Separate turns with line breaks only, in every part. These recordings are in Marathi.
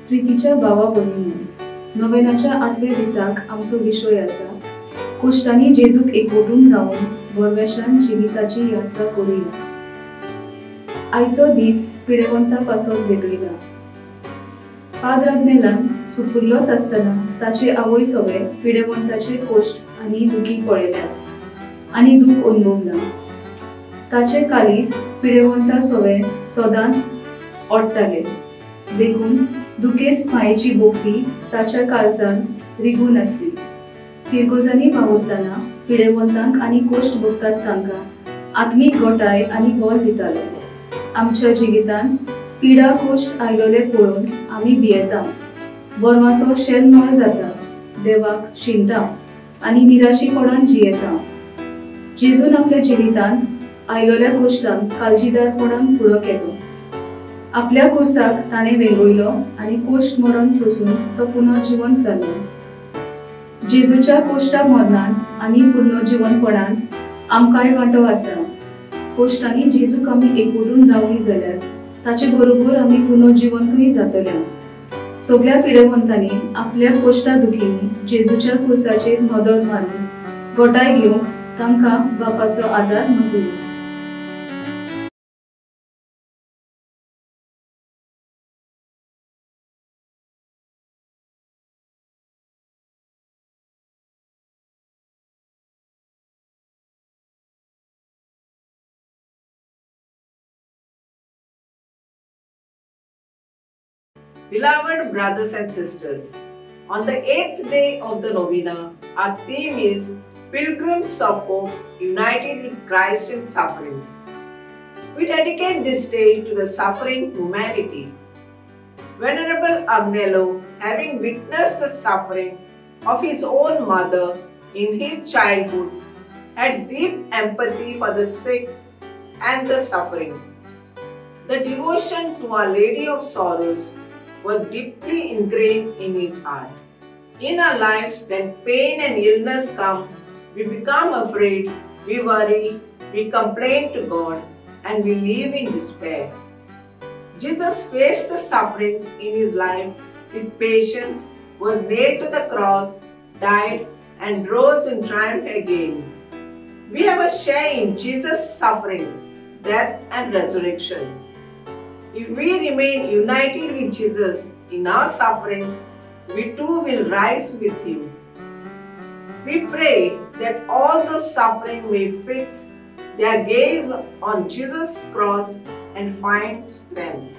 प्रितीच्या भावा भगिनी, नोवेनाच्या 8व्या दिसाक आमचो विषय आसा कोश्टांनी जेजूक एकवटून रावन बोरवेशान जिविताची यात्रा करूया. आयचो दीस पिडेवंता पासून वेगळिला. पाद्राग्नेलान सुपुल्लोच आसतना ताचे आवय सवे पिडेवंताचे कोश्ट आनी दुखी पळयल्यात आनी दूख अनुभवला. ताचे कालीस पिडेवंता सवे सदांच ओडटाले, देखून दुखेस्त मायेची बोगती ताच्या काळजान रिगून आसली. तिरगोजांनी वावुरतना पिडेवंतांक आनी कोश्ट भोगतात तांकां आत्मीक गोटाय आनी बोल दितालो. आमच्या जिवितान पिडा कोश्ट आयलोले पळोवन आमी भियेता, बोरमासो शेलमळ जाता, देवाक शिंता आनी निराशीपणान जियेता. जेजून आपल्या जिवितान आयलोल्या कोश्टांक काळजीदारपणान फुडो केलो. आपल्या कुर्साक ताणें वेंगयलो आनी कोश्ट मरण सोसून तो पुनर्जीवन जालो. जेजूच्या कोश्टा मरणान आनी पुनर्जीवनपणान आमकांय वांटो आसा. कोश्टांनी जेजूक आमी एकवटून रावली जाल्यार ताचे बरोबर आमी पुनर्जीवंतूय जातल्या. सगळ्या पिडेवंतांनी आपल्या कोश्टा दुखींनी जेजूच्या कुर्साचेर नदर मारून गोटाय घेवंक तांकां बापाचो आदार मागूया.
Beloved brothers and sisters, on the 8th day of the novena, our theme is Pilgrims of Hope United with Christ in Sufferings. We dedicate this day to the suffering humanity. Venerable Agnello, having witnessed the suffering of his own mother in his childhood, had deep empathy for the sick and the suffering. The devotion to Our Lady of Sorrows was deeply ingrained in his heart. In our lives, when pain and illness come, we become afraid, we worry, we complain to God, and we live in despair. Jesus faced the sufferings in his life with patience, was nailed to the cross, died, and rose in triumph again. We have a share in Jesus' suffering, death, and resurrection. If we remain united with Jesus in our sufferings, we too will rise with him. We pray that all those suffering may fix their gaze on Jesus' cross and find strength.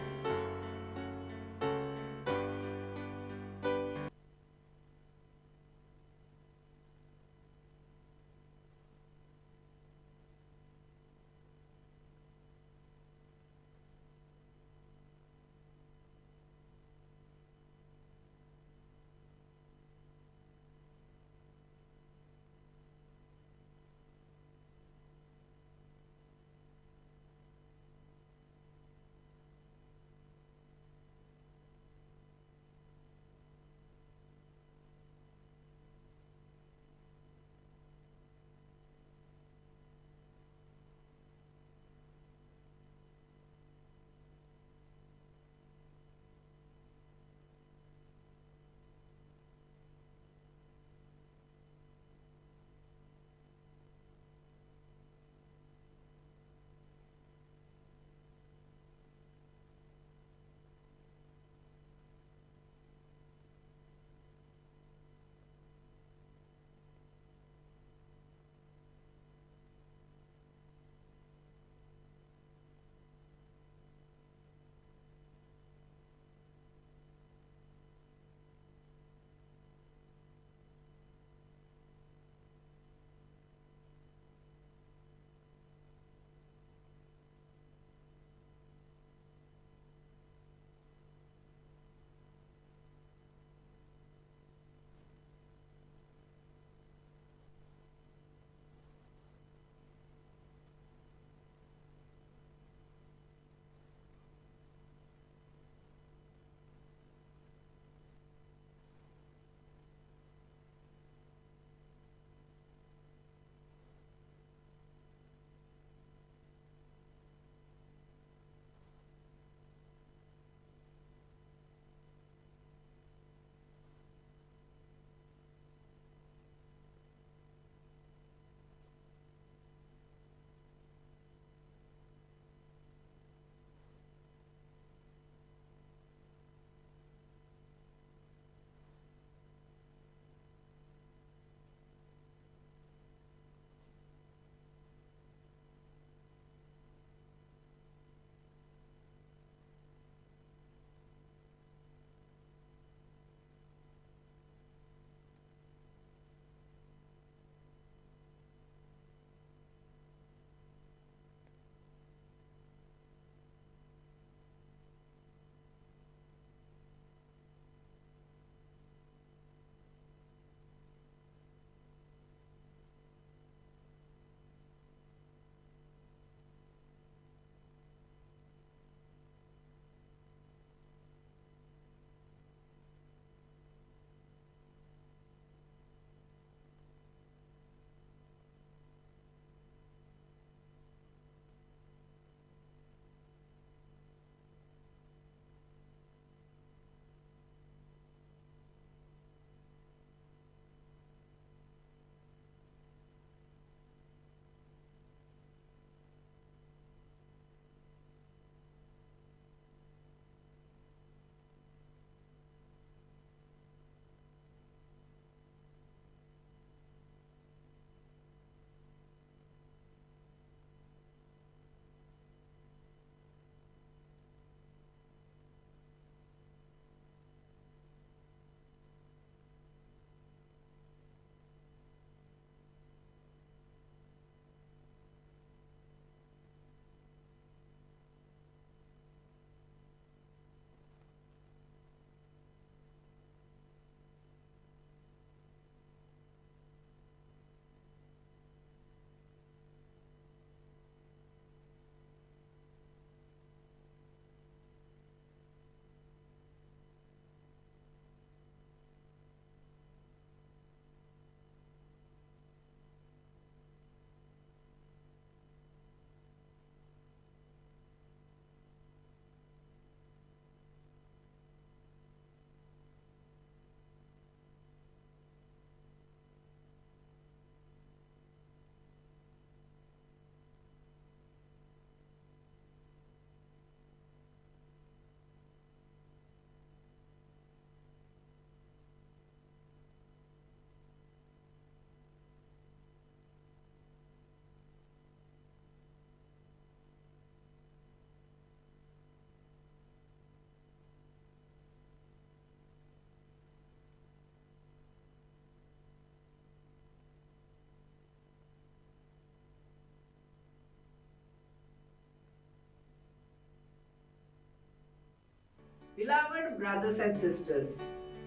Beloved brothers and sisters,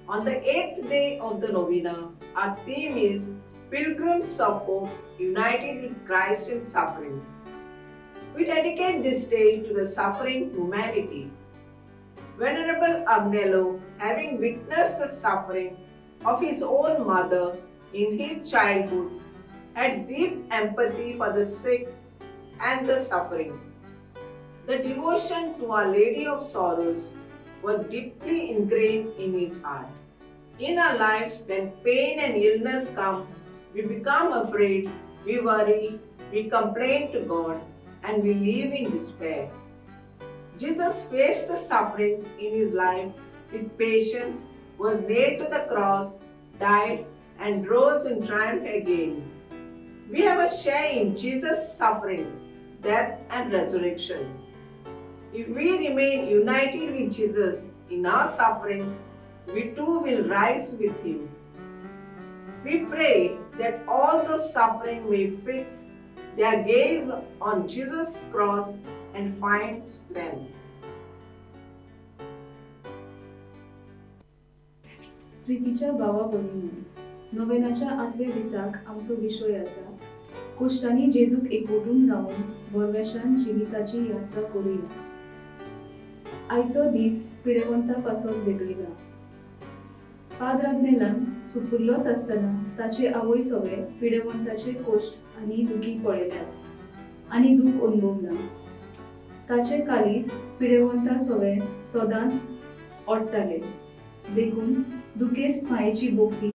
on the 8th day of the novena, our theme is Pilgrims of Hope United with Christ in Sufferings. We dedicate this day to the suffering humanity. Venerable Agnello, having witnessed the suffering of his own mother in his childhood, had deep empathy for the sick and the suffering. The devotion to Our Lady of Sorrows was deeply ingrained in his heart. In our lives, when pain and illness come, we become afraid, we worry, we complain to God, and we live in despair. Jesus faced the sufferings in his life with patience, was nailed to the cross, died, and rose in triumph again. We have a share in Jesus' suffering, death, and resurrection. If we remain united with Jesus in our sufferings, we too will rise with him. We pray that all those suffering may fix their gaze on Jesus' cross and find strength.
प्रितीच्या भावा भगिनी, नोवेनाच्या 8व्या दिसाक आमचो विषय आसा कुश्टांनी जेजूक एकवटून रावन बोरवेशान जिविताची यात्रा करूया. आयचो दीस पिडेवंता पासत वेगळिला. पाद्र आग्नेलान सुपुर्लोच आसतना ताची आवय सवे पिडेवंताचे कोश्ट आनी दुखी पळयल्यात आनी दूख अनुभवला. ताचे कालीस पिडेवंता सवे सदांच ओडटाले, देखून दुखेस्त मायेची बोगती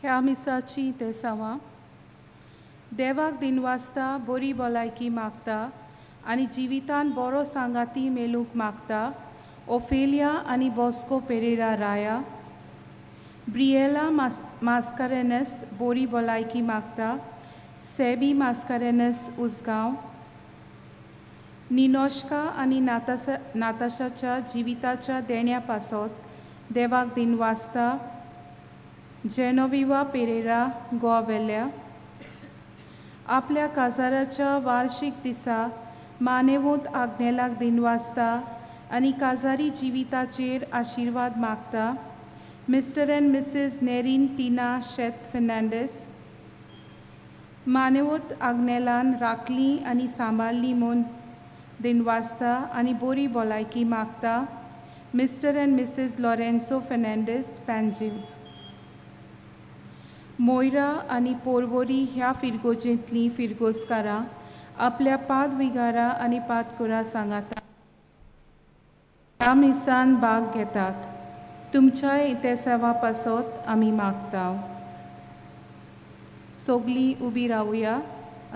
ह्या मिसाची तेसावा देवाक दिनवासता बरी भलायकी मागता आनी जिवितान बरो सांगाती मेलूंक मागता ओफेलिया आनी बॉस्को पेरेरा राया, ब्रिएला मास्कारेनस बरी भलायकी मागता सेबी मास्कारेनस उसगांव, निनोश्का आनी नाताशाच्या जिविताच्या देण्या पासत देवाक दिनवासता जेनोविवा पेरेरा गोवावेल्या, आपल्या काजाराच्या वार्षिक दिसा मानेवोत आग्नेलाक दिनवासता आनी काजारी जिविताचेर आशिर्वाद मागता मिस्टर एंड मिसेस नेरीन टीना शेत फेर्नांडीस, मानेवोत आग्नेलान राखली आनी सांबाळली म्हूण दिनवासता आनी बरी भलायकी मागता Mr and Mrs Lourenco Fernandes Panjim, Moira आनी पोरवोरी ह्या फिरगोजेंतलीं फिरगोसकारां आपल्या पादविगारा आनी पादकुरा सांगाता ह्या मिसान भाग घेतात. तुमच्याय इतेसावा पासत आमी मागता. सोगलीं उबी रावया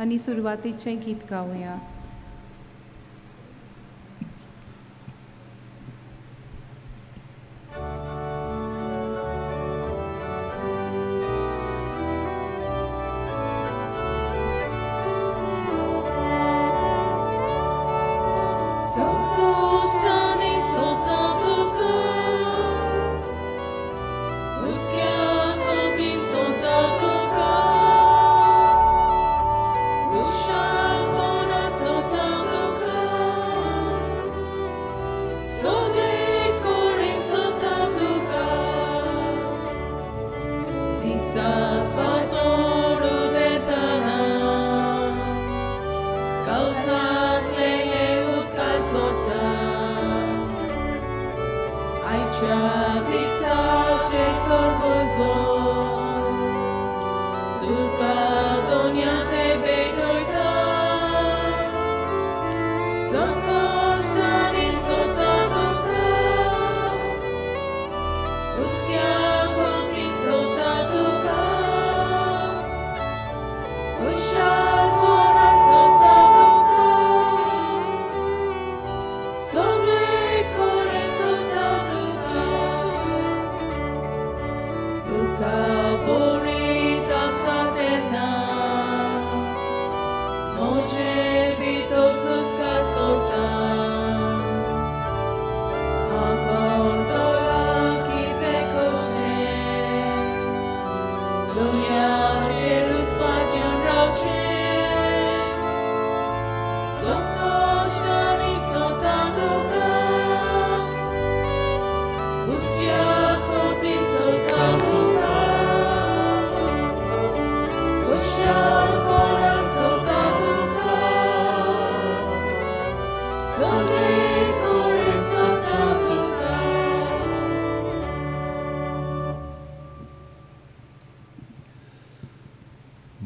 आनी सुरवातीचें गीत गावया.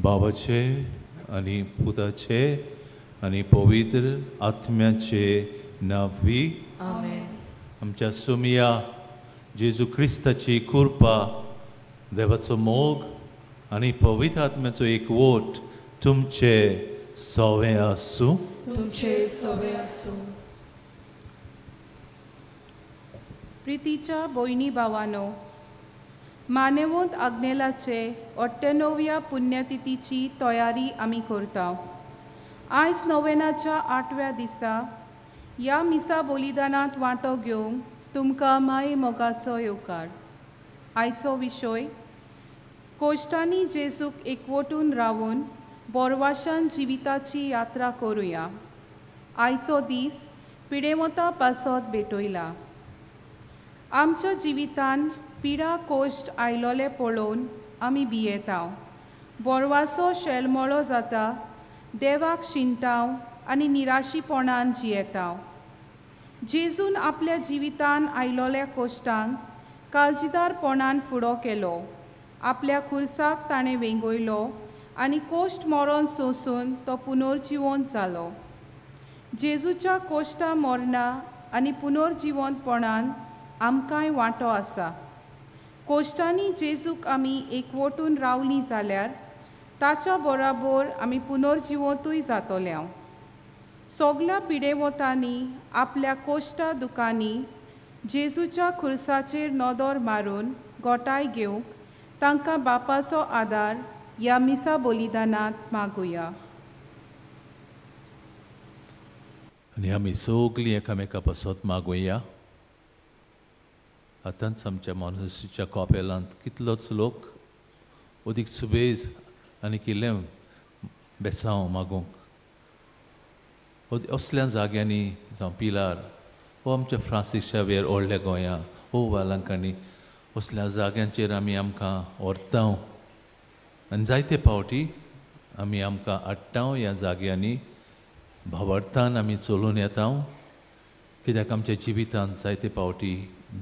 बाबाचे आणि पुताचे आणि पवित्र आत्म्याचे नावी
आमेन.
आमच्या सुमिया जेजू क्रिस्ताची कृपा, देवाचो मोग आणि पवित्र आत्म्याचो एकवट तुमचे सवे आसूं.
तुमचे सवे आसूं.
प्रितीच्या भयणी भावानो, मानेवोंत आग्नेलाचे 98व्या पुण्यतिथीची तयारी आमी करता. आयज नोवेनाच्या 8व्या दिसा ह्या मिसा बलिदानांत वांटो घेवंक तुमकां माये मोगाचो येवकार. आयचो विशय कोश्टांनी जेजूक एकवटून रावून बोरवाशान जिविताची यात्रा करुया. आयचो दीस पिडेमोता पासत भेटयला. आमच्या जिवितान पिडा कोश्ट आयलोले पळोवन आमी भियेतांव. बोरवासो शेलमळो जाता, देवाक शिंटाव आनी निराशीपणान जियेतांव. जेजून आपल्या जिवितान आयलोल्या कोश्टांक काळजीदारपणान फुडो केलो. आपल्या खुर्साक ताणें वेंगयलो आनी कोश्ट मरण सोंसून तो पुनर्जिवंत जालो. जेजूच्या कोश्टा मरणा आनी पुनर्जिवंतपणान आमकांय वांटो आसा. कोश्टांनी जेजूक आमी एकवटून रावलीं जाल्यार ताच्या बरोबर आमी पुनर्जिवंतूय जातोल्यांव. सगल्या पिडेवतांनी आपल्या कोश्टा दुखांनी जेजूच्या खुर्साचेर नदर मारून गोठाय घेवंक तांकां बापाचो आदार ह्या मिसा बलिदानांत मागुया.
आनी आमी सगलीं एकामेका पासत मागुया. आतांच आमच्या मोनस्ट्रीच्या कॉपेलांत कितलोच लोक ओदीक सुबेज आनी किल्लें बेसांव मागूंक असल्या जाग्यांनी जावं पिलार वो आमच्या फ्रांसीस शावेर व्हडल्या गोंयां वो वालांकांनी असल्या जाग्यांचेर आमी आमकां व्हरतांव आनी जायते फावटी आमी आमकां हाडटांव ह्या जाग्यांनी भावार्थान आमी चलून येतांव. कित्याक आमच्या जिवितांत जायते फावटी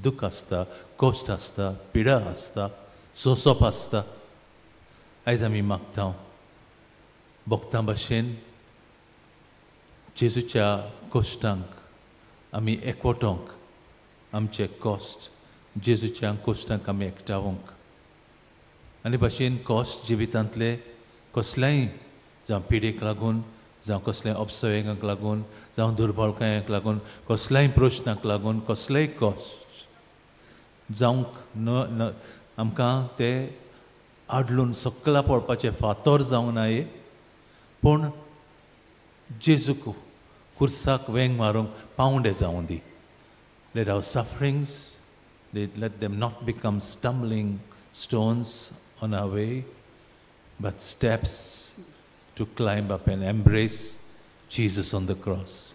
दूख आसता, कश्ट आसता, पिडा आसता, सोंसप आसता. आयज आमी मागतांव भक्तां भाशेन जेजूच्या कश्टांक आमी एकवटोंक आमचे कश्ट जेजूच्या कश्टांक आमी एकठांवंक आनी भाशेन कश्ट जिवितांतले कसल्याय जावं पिडेक लागून जावं कसल्या अपसव्यांक लागून जावं दुर्बळकायेक लागून कसल्याय प्रश्नाक लागून कसलेय कश्ट जावंक आमकां ते आडलून सकला पडपाचे फातर जावं नाये. पूण जेजूक खुर्साक वेंग मारूंक पावंडे जावं दी. Let our sufferings, let them not become stumbling stones on our way, but steps to climb up and embrace Jesus on the cross.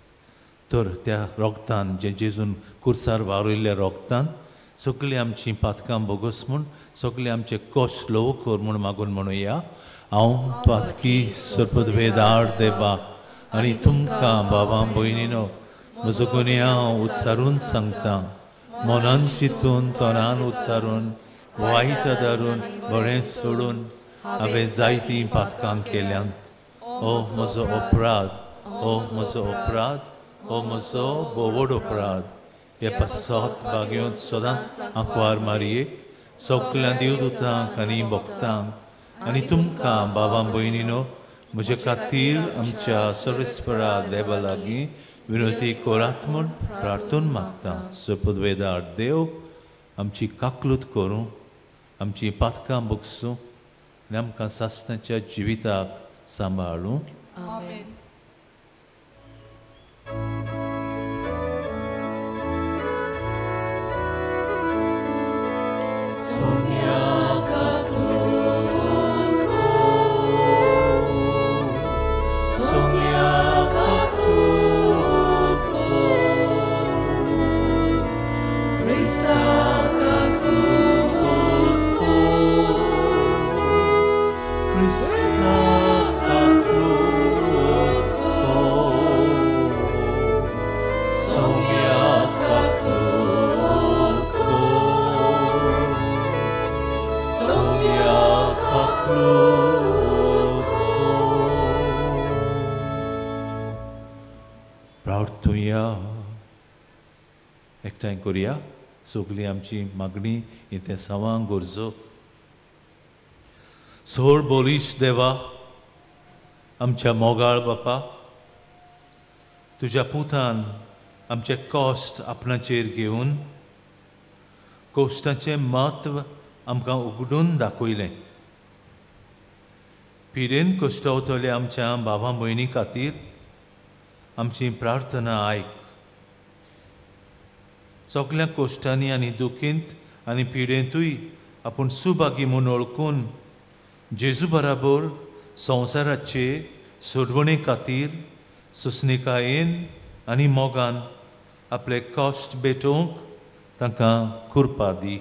तर त्या रोगतान जे जेजून खुर्सार वावरिल्ल्या रोगतान सगळीं आमचीं पातकां बोगस म्हूण सगळें आमचे कश्ट ल्हव कर म्हूण मागून म्हणुया. हांव पातकी सर्पद्वेदार देवाक आनी तुमकां बाबां भयणीनो म्हजो गुन्यांव उच्चारून सांगता. मनान चिंतून तोंडान उच्चारून वायट आदारून बरें सोडून हांवें जायतीं पातकां केल्यांत. ओ म्हजो अपराध, ओ म्हजो अपराध, ओ म्हजो बोवड अपराध. हे पासत बागेंत सदांच आंकवार मारयेक सगल्या देवदूतांक आनी भक्तांक आनी तुमकां बाबां भयणीनो म्हजे खातीर आमच्या सर्वेस्परा देवा लागीं विनोती करात म्हूण प्रार्थून मागता. सर्पद्वेदार देव आमची काकलूत करूं, आमची पातकां भोगसूं आनी आमकां सासणाच्या जिविताक सांबाळूं.
आमेन.
प्रार्थुया. एकठांय करुया सगळीं आमची मागणी इथे सवांग गरजो. सोड बोलीश देवा आमच्या मोगाळ बापा, तुज्या पुतान आमचे कश्ट आपणाचेर घेवन कश्टाचें म्हत्व आमकां उगडून दाखयलें. पिडेन कश्टावतल्या आमच्या भावां भयणी खातीर आमची प्रार्थना आयक. सगल्या कश्टांनी आनी दुखींत आनी पिडेंतूय आपूण सुभागी म्हूण ओळखून जेजू बराबर संवसाराचे सोडवणे खातीर सुस्निकायेन आनी मोगान आपले कश्ट भेटोवंक तांकां कृपा दी.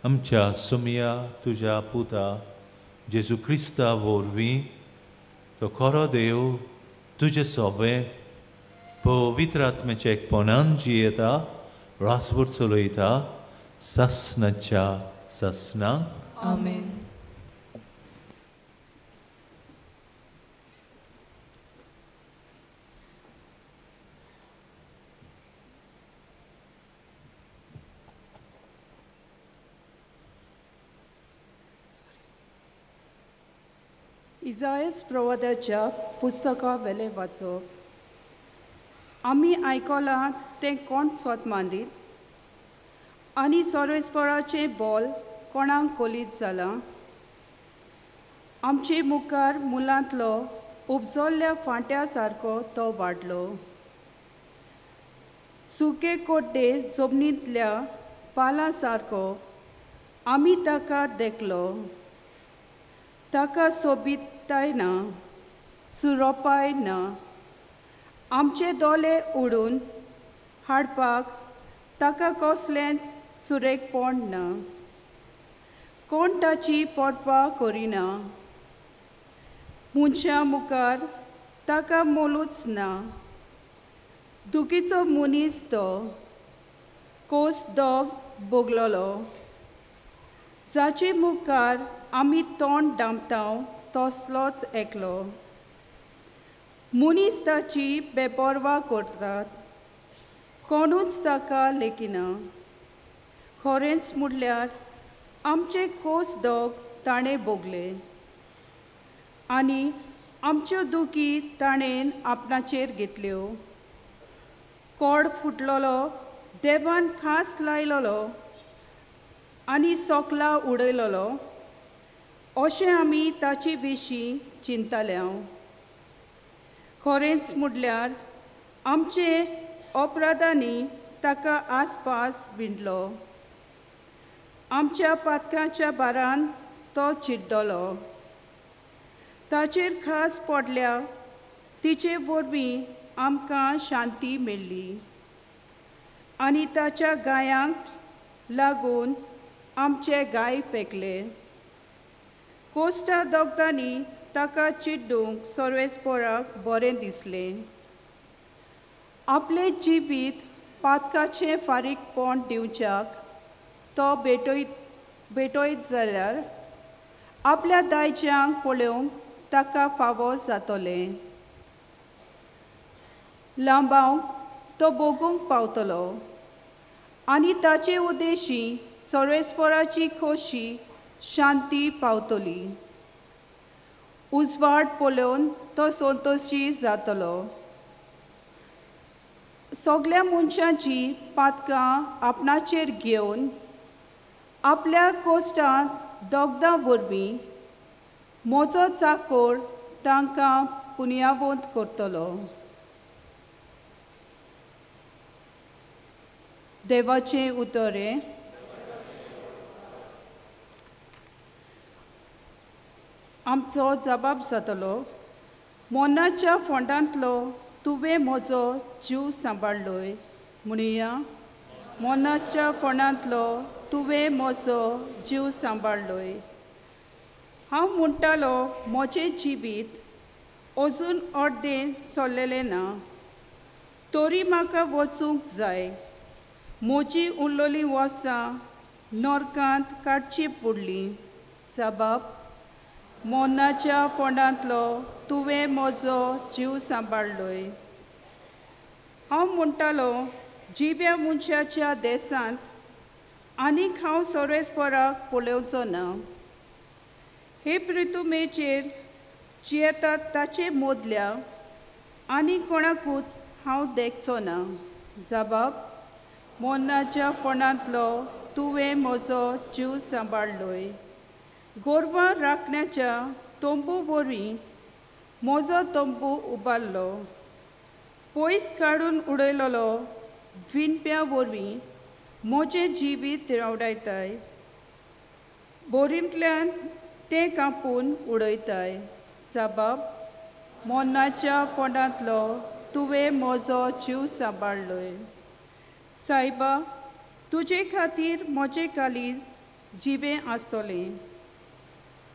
आमच्या सुमया तुज्या पुता जेजू क्रिस्ता वरवीं तो खरो देव तुजे सोबे पवित्र आत्म्याच्या एकपणान जियेता, रासभर चलयता, सासणाच्या सासणांक.
आमेन.
इजायास प्रवादाच्या पुस्तका वेले वाचप. आमी आयकलां तें कोण स्वत मांदीत आनी सर्वेस्पराचें बोल कोणाक कोलीत जालां. आमचे मुखार मुलांतलो उपजल्ल्या फांट्या सारको तो वाडलो. सुके कोड्डे जमनींतल्या पालां सारको आमी ताका देखलो. ताका सोबिताय ना, सुरोपाय ना. आमचे दोळे उडून हाडपाक ताका कसलेंच सुरेखपण ना. कोण ताची परवा करिना. मनशा मुखार ताका मोलूच ना. दुखीचो मनीस तो कोस दोग बोगलोलो. जाचे मुखार आमी तोंड दामताव तसलोच एकलो. मनीस ताची बेपरवा करतात. कोणूच ताका लेखिना. खरेंच म्हणल्यार आमचे कोस दोग ताणें बोगले आनी आमच्यो दुखी ताणेन आपणाचेर घेतल्यो. कोड फुटलोलो देवान खास लायलोलो आनी सोकला उडयलोलो अशें आमी ताचे विशीं चिंतल्या. खरेंच म्हणल्यार आमचे अपराधांनी ताका आसपास विणलो. आमच्या पातकांच्या बारान तो चिड्डलो. ताचेर खास पडल्या तिचे वरवीं आमकां शांती मेळ्ळी आनी ताच्या गायांक लागून आमचे गाय पेकले. कोश्टा दोगदांनी ताका चिड्डूंक सर्वेस्पराक बरें दिसलें. आपलें जिवीत पातकाचें फारीकपण दिवच्याक तो भेटोयत जाल्यार आपल्या दायजांक पळोवंक ताका फावो जातलें. लांबावंक तो बोगूंक पावतलो आनी ताचे उद्देशी सर्वेस्पराची खोशी शांती पावतली. उजवाड पळोवन तो संतोशी जातलो. सगळ्या मनशांची पातकां आपणाचेर घेवन आपल्या कोश्टां दोगदां वरवीं म्हजो चाकोर तांकां पुर्यावंत करतलो. देवाचें उतरें. आमचो जबाब जातलो. मोनाच्या फोंडांतलो तुवें म्हजो जीव सांबाळलोय. म्हणुया, मोनाच्या फोंडांतलो तुवें म्हजो जीव सांबाळलोय. हांव म्हणटालो म्हजें जिवीत अजून अर्दें चल्लेलें ना. तरी म्हाका वचूंक जाय. म्हजी उरलेलीं वर्सां नरकांत काडची पडलीं. जबाब. मोनाच्या फोंडांतलो तुवें म्हजो जीव सांबाळलोय. हांव म्हणटालो जिव्या मनशाच्या देसांत आनीक हांव सर्वेस्पराक पळोवचो ना. हे प्रितुमेचेर जियेतात ताचे मोदल्या आनी कोणाकूच हांव देखचो ना. जबाब. मोनाच्या फोंडांतलो तुवें म्हजो जीव सांबाळलोय. गोरवां राखण्याच्या तंबू वरवीं म्हजो तंबू उबारलो. पयस काडून उडयलोलो विणप्या वरवीं म्हजें जिवीत रावडायताय. बोरींतल्यान तें कापून उडयताय. जबाब. मोनाच्या फोंडांतलो तुवें म्हजो जीव सांबाळलोय. सायबा, तुजे खातीर म्हजें कालीज जिवें आसतलें.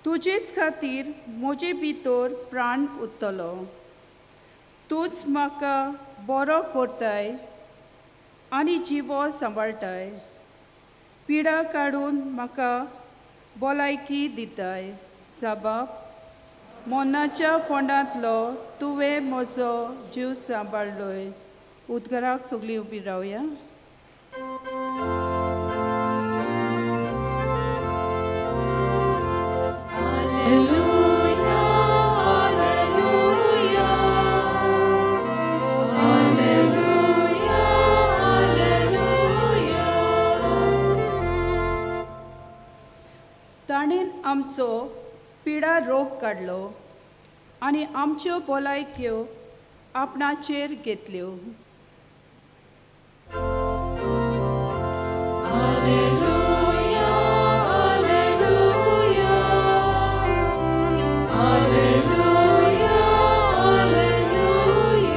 तुजेच खातीर म्हजे भितर प्राण उत्तलो. तूंच म्हाका बरो करताय आनी जिवो सांबाळटाय. पिडा काडून म्हाका भलायकी दिताय. जबाब. मोनाच्या फोंडांतलो तुवें म्हजो जीव सांबाळलोय. उद्गाराक सगळीं उबी रावया.
Hallelujah.
आमचो पिडा रोग काडलो आनी आमच्यो भलायक्यो आपणाचेर घेतल्यो.
Alleluia, Alleluia, Alleluia, Alleluia.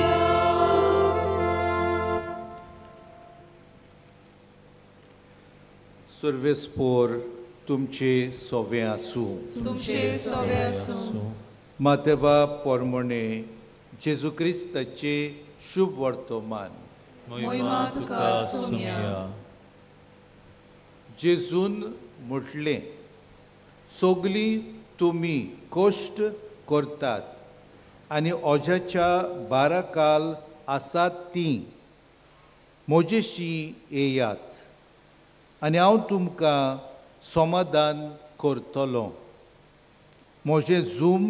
सर्वेस्पोर तुमचे सोवे आसूं.
तुमचे सोवे आसूं.
मातेवा पोरमोणे जेजू क्रिस्ताचे शुभ वर्तमान.
मोहिमा तुका सोम्या.
जेजून म्हटलें, सगलीं तुमी कश्ट करतात आनी ओजाच्या बाराकाल आसात तीं म्हजेशी येयात आनी हांव तुमकां समाधान करतलों. म्हजें झूम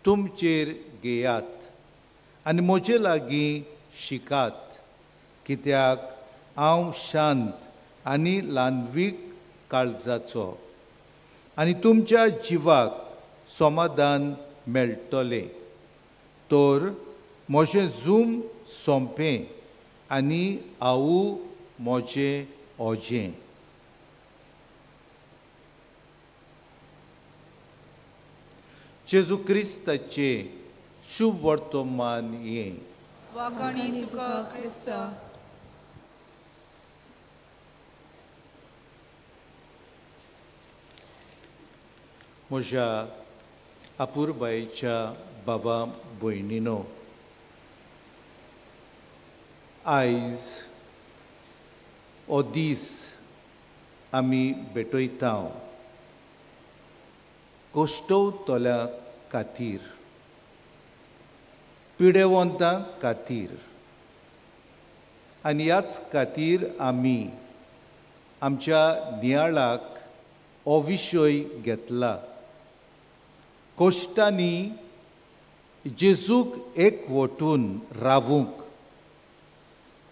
तुमचेर घेयात आनी म्हजे लागीं शिकात, कित्याक हांव शांत आनी ल्हानवीक काळजाचो आनी तुमच्या जिवाक समाधान मेळटलें. तर म्हजें झूम सोंपें आनी हांव म्हजें ओजें. जेजू क्रिस्ताचे शुभ वर्तमान ये.
वाकाणी तुका क्रिस्ता.
म्हज्या आपुरबायेच्या बाबा भयणीनो, आयज हो दीस आमी भेटयता कश्टवतल्या खातीर, पिडेवंतां खातीर, आनी ह्याच खातीर आमी आमच्या नियाळाक हो विशय घेतला. कश्टांनी जेजूक एकवटून रावूंक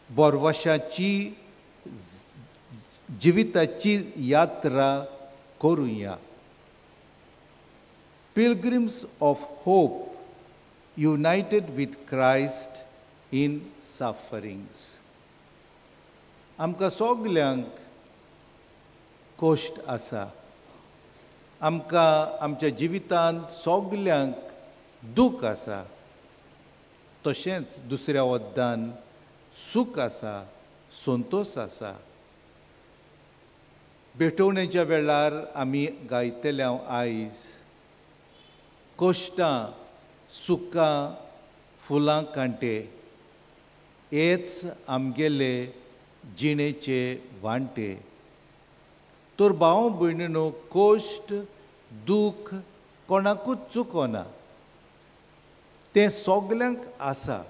बोरवशाची जिविताची यात्रा करुया. Pilgrims of hope, united with Christ in sufferings. आमकां सगल्यांक कश्ट आसा. आमकां आमच्या जिवितांत सगल्यांक दूख आसा. तशेंच दुसऱ्या वद्दान सूख आसा, संतोश आसा. भेटवणेच्या वेळार आमी गायतल्या आयज कश्टां, सुखां, फुलां कांटे हेच आमगेले जिणेचे वांटे. तर भाव भयणीनो, कश्ट, दूख कोणाकूच चुकोना. तें सगल्यांक आसा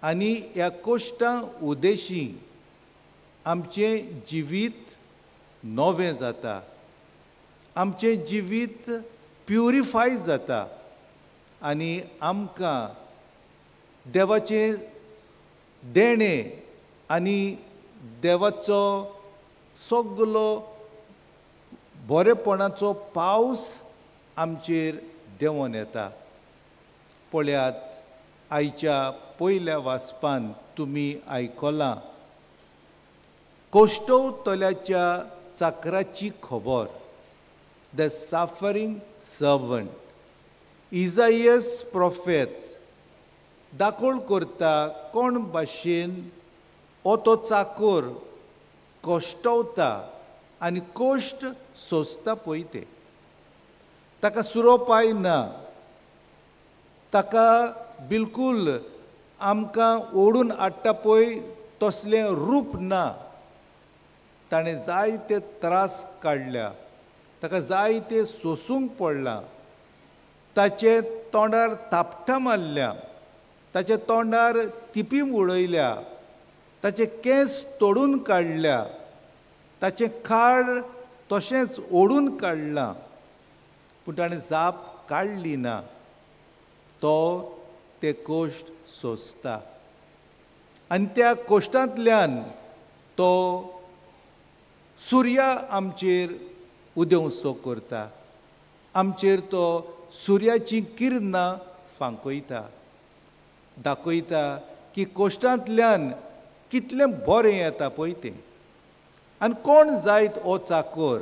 आनी ह्या कश्टां उदेशी आमचें जिवीत नवें जाता. आमचें जिवीत प्युरिफाय जाता आनी आमकां देवाचें देणें आनी देवाचो सगलो बरेपणाचो पावस आमचेर देंवन येता. पळयात, आयच्या पयल्या वाचपान तुमी आयकलां कश्टवतल्याच्या चाकराची खबर. The suffering servant. इजायस प्रोफेट दाखोळ करता कोण भाशेन हो तो चाकर कश्टवता आनी कश्ट सोंसता पळय ते. ताका सुरोपाय ना, ताका बिलकूल आमकां ओडून हाडटा पळय तसलें रूप ना. ताणें जायते त्रास काडल्या, ताका जायते सोंसूंक पडलां. ताचे तोंडार थापटां मारल्या, ताच्या तोंडार तिपी उडयल्या, ताचे केंस तोडून काडल्या, ताचें खाड तशेंच ओडून काडलां. पूण ताणें जाप काडली ना. तो ते कश्ट सोंसता आनी त्या कश्टांतल्यान तो सुर्या आमचेर उदेंवसो करता, आमचेर तो सुर्याची किरणां फांकयता, दाखयता की कोश्टांतल्यान कितलें बरें येता पळय तें. आनी कोण जायत हो चाकोर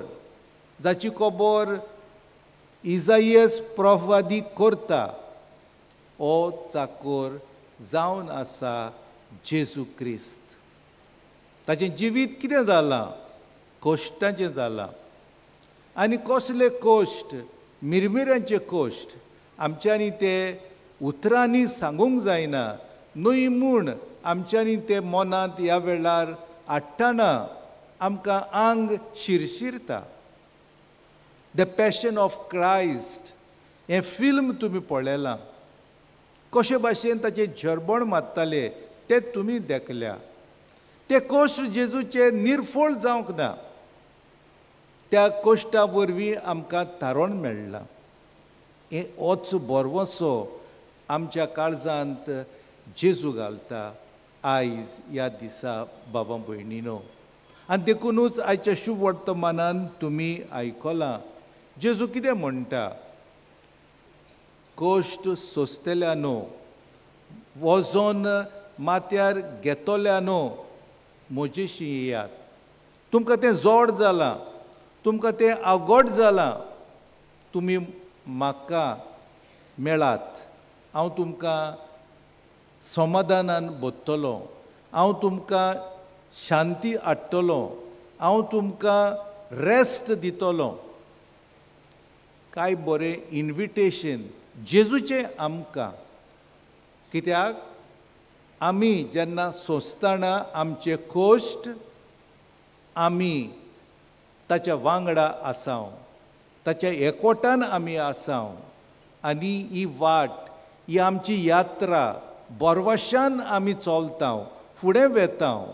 जाची खबर इजायस प्रवादी करता, हो चाकोर जावन आसा जेजू क्रिस्त. ताचें जिवीत कितें जालां? कोश्टाचें जालां. आनी कसले कोश्ट? मिरमिऱ्यांचे कोश्ट. आमच्यांनी ते उतरांनी सांगूंक जायना, न्हय म्हूण आमच्यांनी ते मनांत ह्या वेळार हाडटना आमकां आंग शिरशिरता. द पॅशन ऑफ क्रायस्ट हें फिल्म तुमी पळयलां. कशे भाशेन ताचें झरबण मारताले तें तुमी देखल्या. ते कोश्ट जेजूचे निर्फळ जावंक ना. त्या कोश्टा वरवीं आमकां तारण मेळ्ळां. हें होच बरवसो आमच्या काळजांत जेजू घालता आयज ह्या दिसा बाबा भयणीनो. आनी देखूनच आयच्या शुभ वर्तमानान तुमी आयकलां जेजू कितें म्हणटा? कोश्ट सोंसतल्यानो, वजोन माथ्यार घेतल्यानो म्हजेशी येयात. तुमकां तें जोड जालां, तुमकां तें आगोड जालां, तुमी म्हाका मेळात. हांव तुमकां समाधानान बदतलो, हांव तुमकां शांती हाडटलो, हांव तुमकां रेस्ट दितलो. काय बरें इन्विटेशन जेजूचें आमकां. कित्याक आमी जेन्ना सोंसतना आमचे कोश्ट आमी ताच्या वांगडा आसांव, ताच्या एकवटान आमी आसांव. आनी ही वाट, ही आमची यात्रा बरवशान आमी चलतांव, फुडें वेतांव.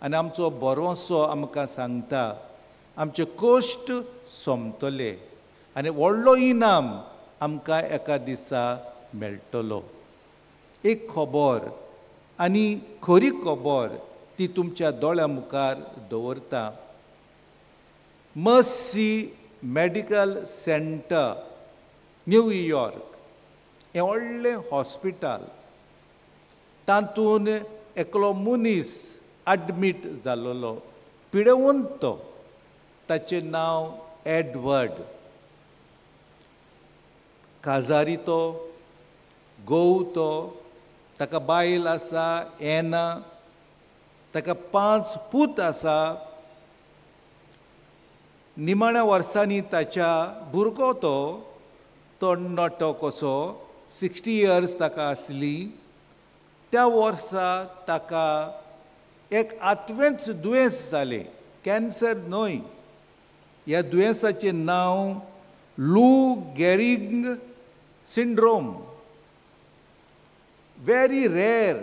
आनी आमचो बरवसो आमकां सांगता आमचे कोश्ट सोंपतले आनी व्हडलो इनाम आमकां एका दिसा मेळटलो. एक खबर आनी खरी खबर ती तुमच्या दोळ्या मुखार दवरता. मर्सी मेडिकल सेंटर, न्यूयॉर्क, हें व्हडलें हॉस्पिटल. तातूंत एकलो मनीस एडमीट जाल्लो, पिडेवंत तो. ताचें नांव एडवर्ड. काजारी तो, घोव तो, ताका बायल आसा एना, ताका 5 पूत आसा. निमाण्या वर्सांनी ताच्या भुरगो तो नटो कसो 60 इयर्स ताका आसली. त्या वर्सा ताका एक आत्वेंच दुयेंस जालें, कॅन्सर न्हय. ह्या दुयेंसाचें नांव लू गॅरिंग सिंड्रोम. व्हेरी रेर.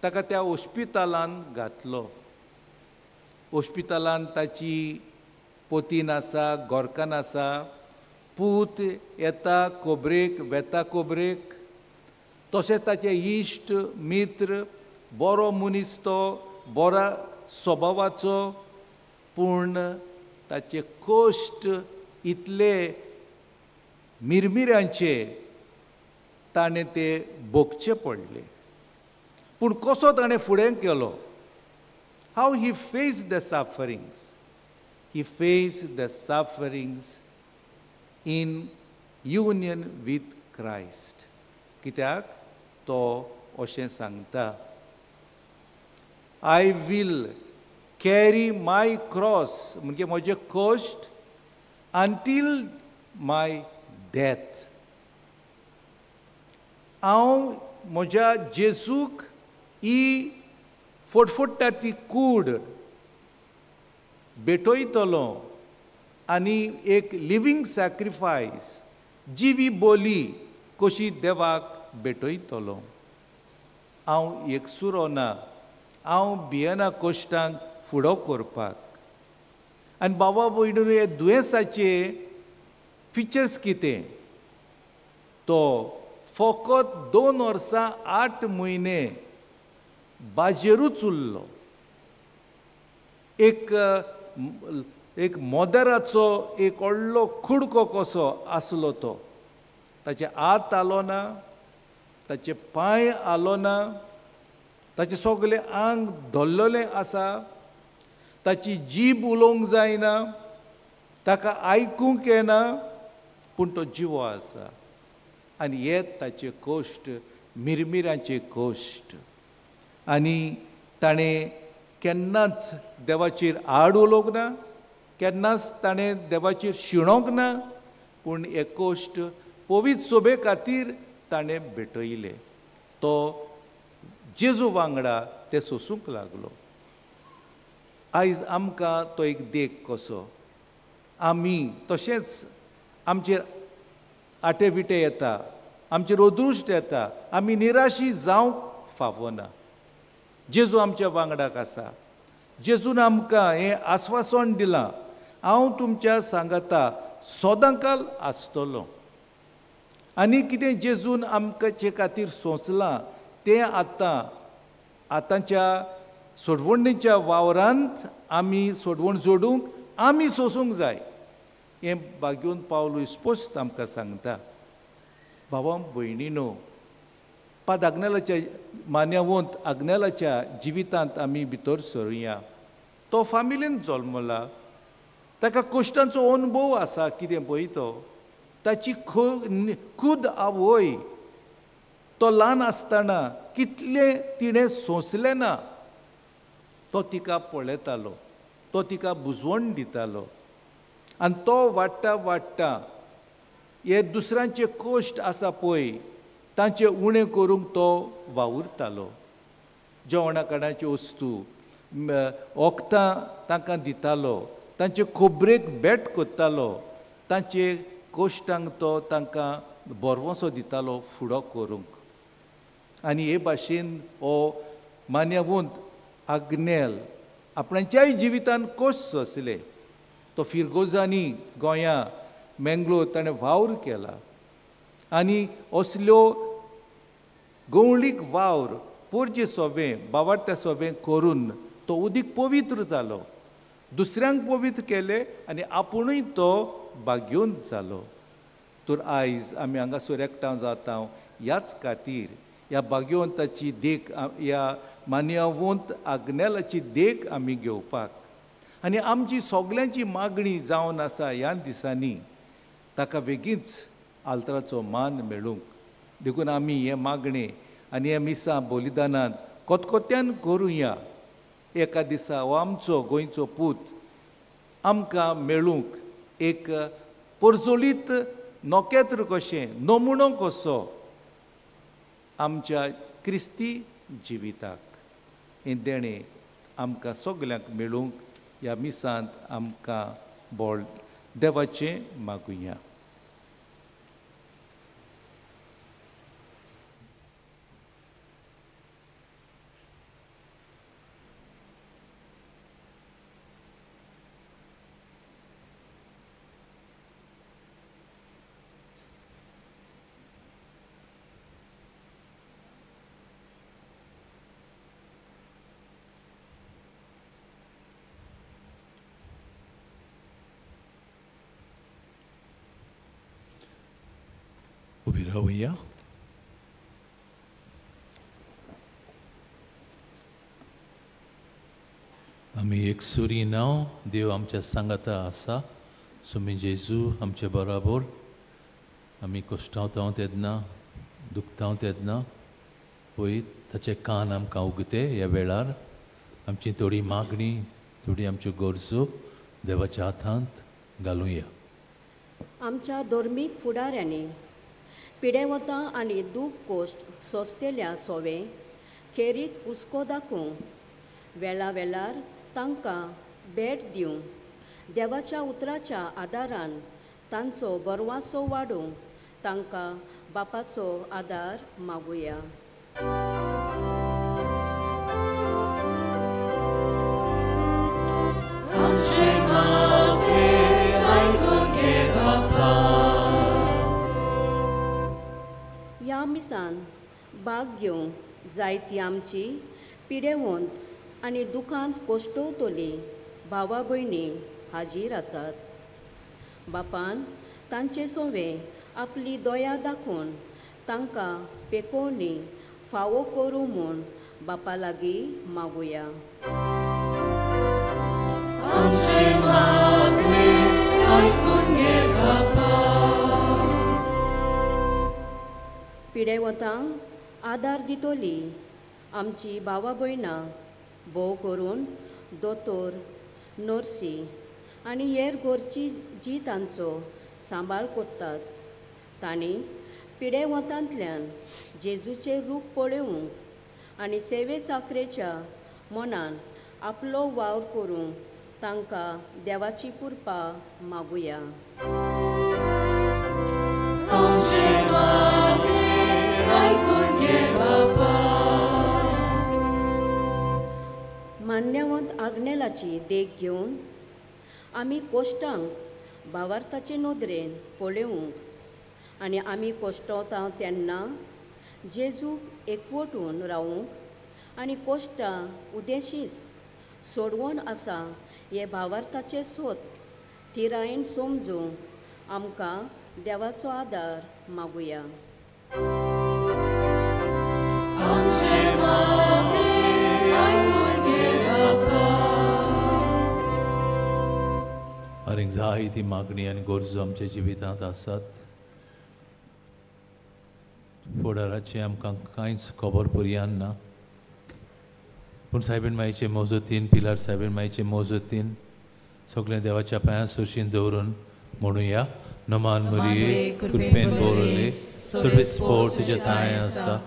ताका त्या हॉस्पिटलांत घातलो. हॉस्पिटलांत ताची पोतीन आसा, घोरकान आसा. पूत येता खोबरेक, वेता खोबरेक. तशेंच ताचे इश्ट मित्र, बरो मनीस तो, बरा स्वभावाचो. पूण ताचे कोश्ट इतले मिरमिऱ्यांचे ताणें ते भोगचे पडले. पूण कसो ताणें फुडें केलो? How he face the sufferings. He faced the sufferings in union with Christ. कित्याक तो अशें सांगता, I will carry my cross, म्हणजे म्हजें कोश्ट, until my death. हांव म्हज्या जेजूक ही फटफटा ती कूड भेटयतलो आनी एक लिवींग सॅक्रिफायस, जिवी बोली कशी देवाक भेटयतलो. हांव एकसुरो ना, हांव भियेना कोश्टांक फुडो करपाक. आनी बाबा भयणीनो, हे दुयेंसाचे फिचर्स कितें? तो फकत 2 वर्सां 8 म्हयने बाजेरूच उरलो. एक एक मोदेराचो एक व्हडलो कुडको कसो आसलो तो. ताचे हात आलो ना, ताचे पांय आलो ना, ताचें सगळें आंग धोल्लोलें आसा, ताची जीब उलोवंक जायना, ताका आयकूंक येना, पूण तो जिवो आसा. आनी हे ताचे कोश्ट मिरमिरांचे कोश्ट. आनी ताणें केन्नाच देवाचेर आड उलोवंक ना, केन्नाच ताणें देवाचेर शिणोवंक ना, पूण हे कोश्ट पवित्र सोबे खातीर ताणें भेटयले. तो जेजू वांगडा ते सोसूंक लागलो. आयज आमकां तो एक देख कसो. आमी तशेंच आमचेर आटेविटे येता, आमचेर अदृश्ट येता, आमी निराशी जावंक फावना. जेजू आमच्या वांगडाक आसा. जेजून आमकां हें आस्वासन दिलां, हांव तुमच्या सांगाता सदांकाल आसतलों. आनी कितें जेजून आमचे खातीर सोंसलां तें आतांच्या सोडवणेच्या वावरांत आमी सोडवण जोडूंक आमी सोसूंक जाय. हें भाग्योन पावलो स्पश्ट आमकां सांगता. भावां भयणीनो, पाद आग्नेलाच्या मान्यवंत आग्नेलाच्या जिवितांत आमी भितर सरुया. तो फामिलींत जल्मला, ताका कश्टांचो अनुभव आसा. कितें पळय तो, ताची खूद आवय तो ल्हान आसतना कितलें तिणें सोंसलें ना, तो तिका पळयतालो, तो तिका बुजवण दितालो. आनी तो वाडटा वाडटा हे दुसऱ्यांचे कोश्ट आसा पळय तांचे उणें करूंक तो वावुरतालो. जेवणा खाणाच्यो वस्तू वखदां तांकां दितालो, तांचे खोबरेक बेट करतालो, तांचे कोश्टांक तो तांकां बोरवोसो दितालो फुडो करूंक. आनी हे भाशेन हो मान्यवंत आग्नेल आपणाच्याय जिवितांत कोश्ट सोंसले. तो फिरगोजांनी गोंयां मेंगलोर ताणें वावर केला. आनी असल्यो गवळीक वावर पोरचे सोबें बावार्थ्या सोबें करून तो उदीक पवित्र जालो, दुसऱ्यांक पवित्र केले आनी आपुणूय तो भाग्योन जालो. तर आयज आमी हांगासर एकठांय जाता ह्याच खातीर ह्या भाग्यवंताची देख, ह्या मान्यवंत आग्नेलाची देख आमी घेवपाक. आनी आमची सगल्यांची मागणी जावन आसा ह्या दिसांनी ताका बेगीच आल्तराचो मान मेळूंक. देखून आमी हे मागणे आनी हे मिसां बलिदानांत कोतकोत्यान करुया. एका दिसा हो आमचो गोंयचो पूत आमकां मेळूंक एक परजोळीत नोकेत्र कशें, नमुणो कसो आमच्या क्रिस्ती जिविताक. हें देणें आमकां सगल्यांक मेळूंक ह्या मिसांत आमकां बोळ देवाचें मागुया.
उबी रावया. आमी एक सुरी नांव देव आमच्या सांगाता आसा. सुमी जेजू आमचे बराबर आमी कश्टावता तेदना दुखता तेदना पळय ताचे कान आमकां उगते. ह्या वेळार आमची थोडी मागणी, थोडी आमच्यो गरजो देवाच्या हातांत घालुया.
आमच्या धर्मीक फुडाऱ्यांनी पिडेवतां आनी दूख कोश्ट सोंसतेल्या सोवे खेरीत हुस्को दाखोवंक वेळा वेळार तांकां भेट दिवंक देवाच्या उतराच्या आदारान तांचो बरवासो वाडोवंक तांकां बापाचो आदार मागुया. ह्या मिसान भाग घेवंक जायतीं आमची पिडेवंत आनी दुखांत कोश्टवतली भावा भयणी हाजीर आसात. बापान तांचे सोवे आपली दया दाखोवन तांकां पेकोवणी फावो करूं म्हूण बापा लागीं मागुया.
आमचे मागणे आयकून घे बापा.
पिडेवतांक आदार दितली आमची भावा भयणां भोव करून दोतोर, नर्सी आनी हेर घरची जी तांचो सांबाळ कोत्तात. तांणी पिडेवतांतल्यान जेजूचें रूप पळोवंक आनी सेवे चाकरेच्या मनान आपलो वावर करूंक तांकां देवाची कृपा मागुया.
आमचे मागणे आयकून घे बापा.
मान्यवंत आग्नेलाची देख घेवन आमी कोश्टांक भावार्थाचे नदरेन पळोवंक आनी आमी कोश्टवता तेन्ना जेजूक एकवटून रावूंक आनी कोश्टां उदेशीच सोडवण आसा हे भावार्थाचे सोद थिरायेन समजूंक आमकां देवाचो आदार मागुया.
आमचे मागणे आयकून घे बापा.
आनीक जायती मागणी आनी गरजो आमच्या जिवितांत आसात. फुडाराची आमकां कांयच खबर पर्यान ना, पूण सायबीण माईचे मोजतीन पिलार सायबीण माईचे मोजतीन सगळें देवाच्या पांयां सुशीन दवरून म्हणुया. नमान मरिये कृपेन बोरले सर्वेस्पोर तुज्या ताय आसा.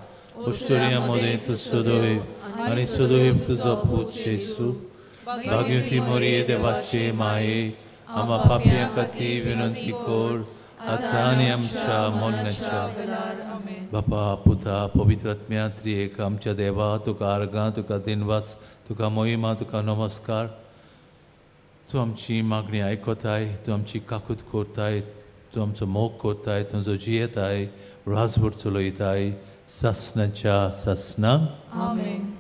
उश्टोरिया मोदें तूं सोदोयब आनी सोदोयब तुजो पूत जेजू. भाग्यवती मरिये देवाचे माये आमा पापयां खातीर विनंती कर आतां आनी आमच्या मरणाच्या. बापा पुता पवित्र आत्म्या त्रिएक आमच्या देवा तुका आर्गां, तुका दिनवास, तुका मोहिमा, तुका नमस्कार. तूं आमची मागणी आयकताय, तूं आमची काकूत करताय, तूं आमचो मोग करताय, तुजो जियेताय, राजभर चलयताय सासनाच्या सासनांक.
आमेन.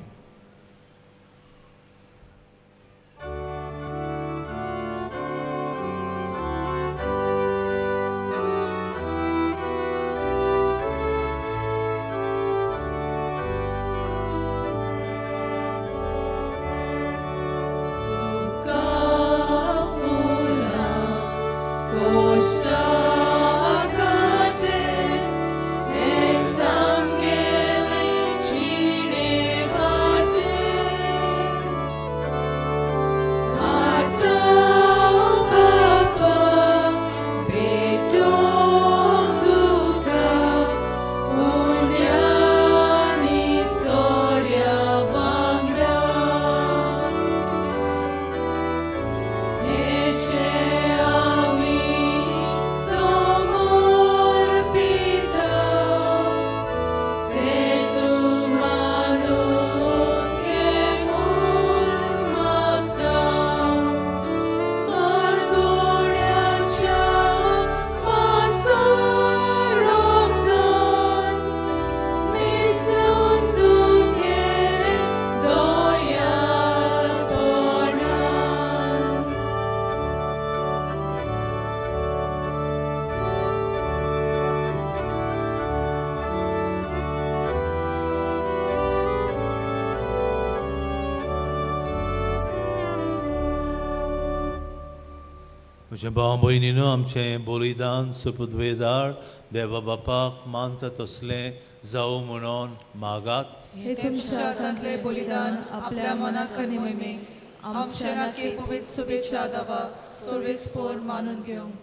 म्हज्या भाव भयणीनो, आमचें बलिदान सुपुद्वेदार देवा बापाक मानता तसलें जावं म्हणून मागात.
हे तुमच्या हातांतलें बलिदान आपल्या मनाक आनी मोहिमेक आमच्या नाकी पवित्र शुभेच्छा दावाक सर्वेस्पोर मानून घेवंक.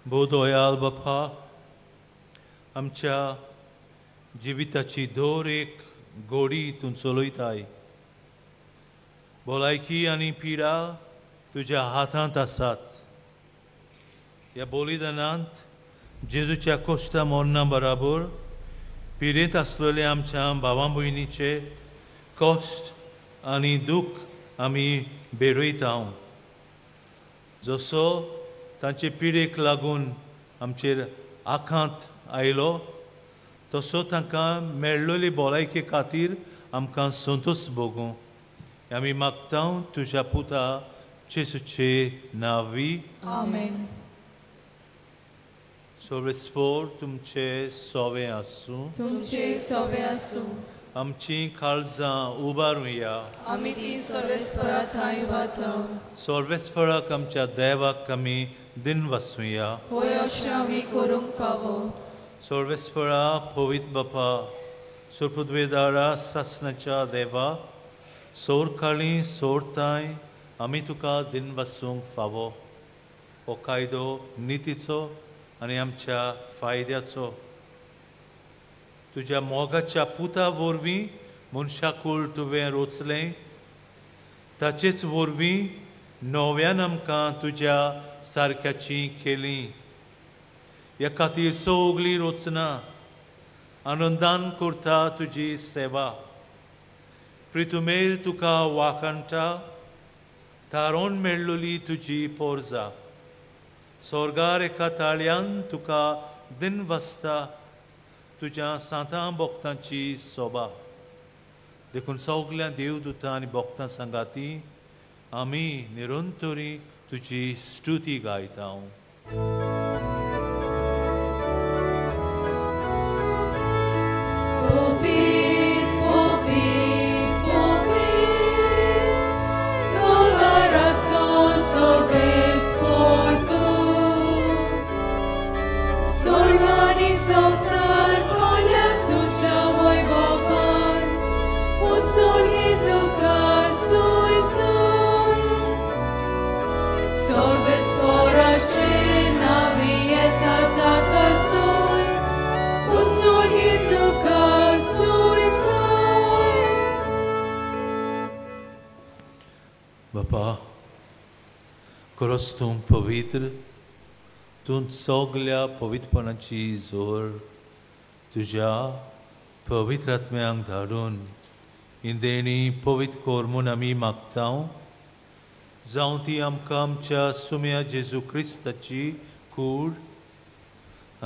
भोव दयाल बापा, आमच्या जिविताची दर एक गोडी तूं चलयताय. भलायकी आनी पिडा तुज्या हातांत आसात. ह्या बलिदानांत जेजूच्या कोश्टा मरणा बराबर पिडेंत आसलेल्या आमच्या भावां भयणीचे कश्ट आनी दूख आमी बेडयता. जसो तांचे पिडेक लागून आमचेर आखांत आयलो, तसो तांकां मेळ्ळेली भलायके खातीर आमकां संतोश भोगूं. आमी मागता तुज्या पुता जेजूचे नांवी.
आमेन.
सर्वेस्पोर तुमचे सोवे आसूं.
तुमचे सोवे आसूं.
आमची काळजां उबारुया.
आमी ती सर्वेस्परा थंय उबारता.
सर्वेस्पराक आमच्या देवाक आमी दिन वसूया.
होय अशें आमी करूंक फावो.
सर्वेस्परा पवित्र बापा सुरपृथ्वीदारा सासणाच्या देवा सोरकाळी सोरताय आमी तुका दिन वसूंक फावो. हो कायदो नितीचो आनी आमच्या फायद्याचो. तुज्या मोगाच्या पुता वरवीं मनशाकूळ तुवें रोचलें. ताचेच वरवीं नव्यान आमकां तुज्या सारक्याची केली. ह्या खातीर सगळीं रोचना आनंदान करता तुजी सेवा. प्रितुमेर तुका वाखाणटा तारोन मेळ्ळोली तुजी पोरजा. स्वर्गार एका ताळ्यान तुका दिन वसता तुज्या सातां भोक्तांची सोबा. देखून सगल्या देवदूतां आनी भोक्तां सांगाती आमी निरंतरी तुजी स्तुती गायता. बापा खरोच तूं पवित्र. तूं सगल्या पवित्रपणाची जोर तुज्या पवित्र आत्म्यांक धाडून इंदेणी पवित्र कोर म्हूण आमी मागता. जावं ती आमकां आमच्या सुम्या जेजू क्रिस्ताची कूड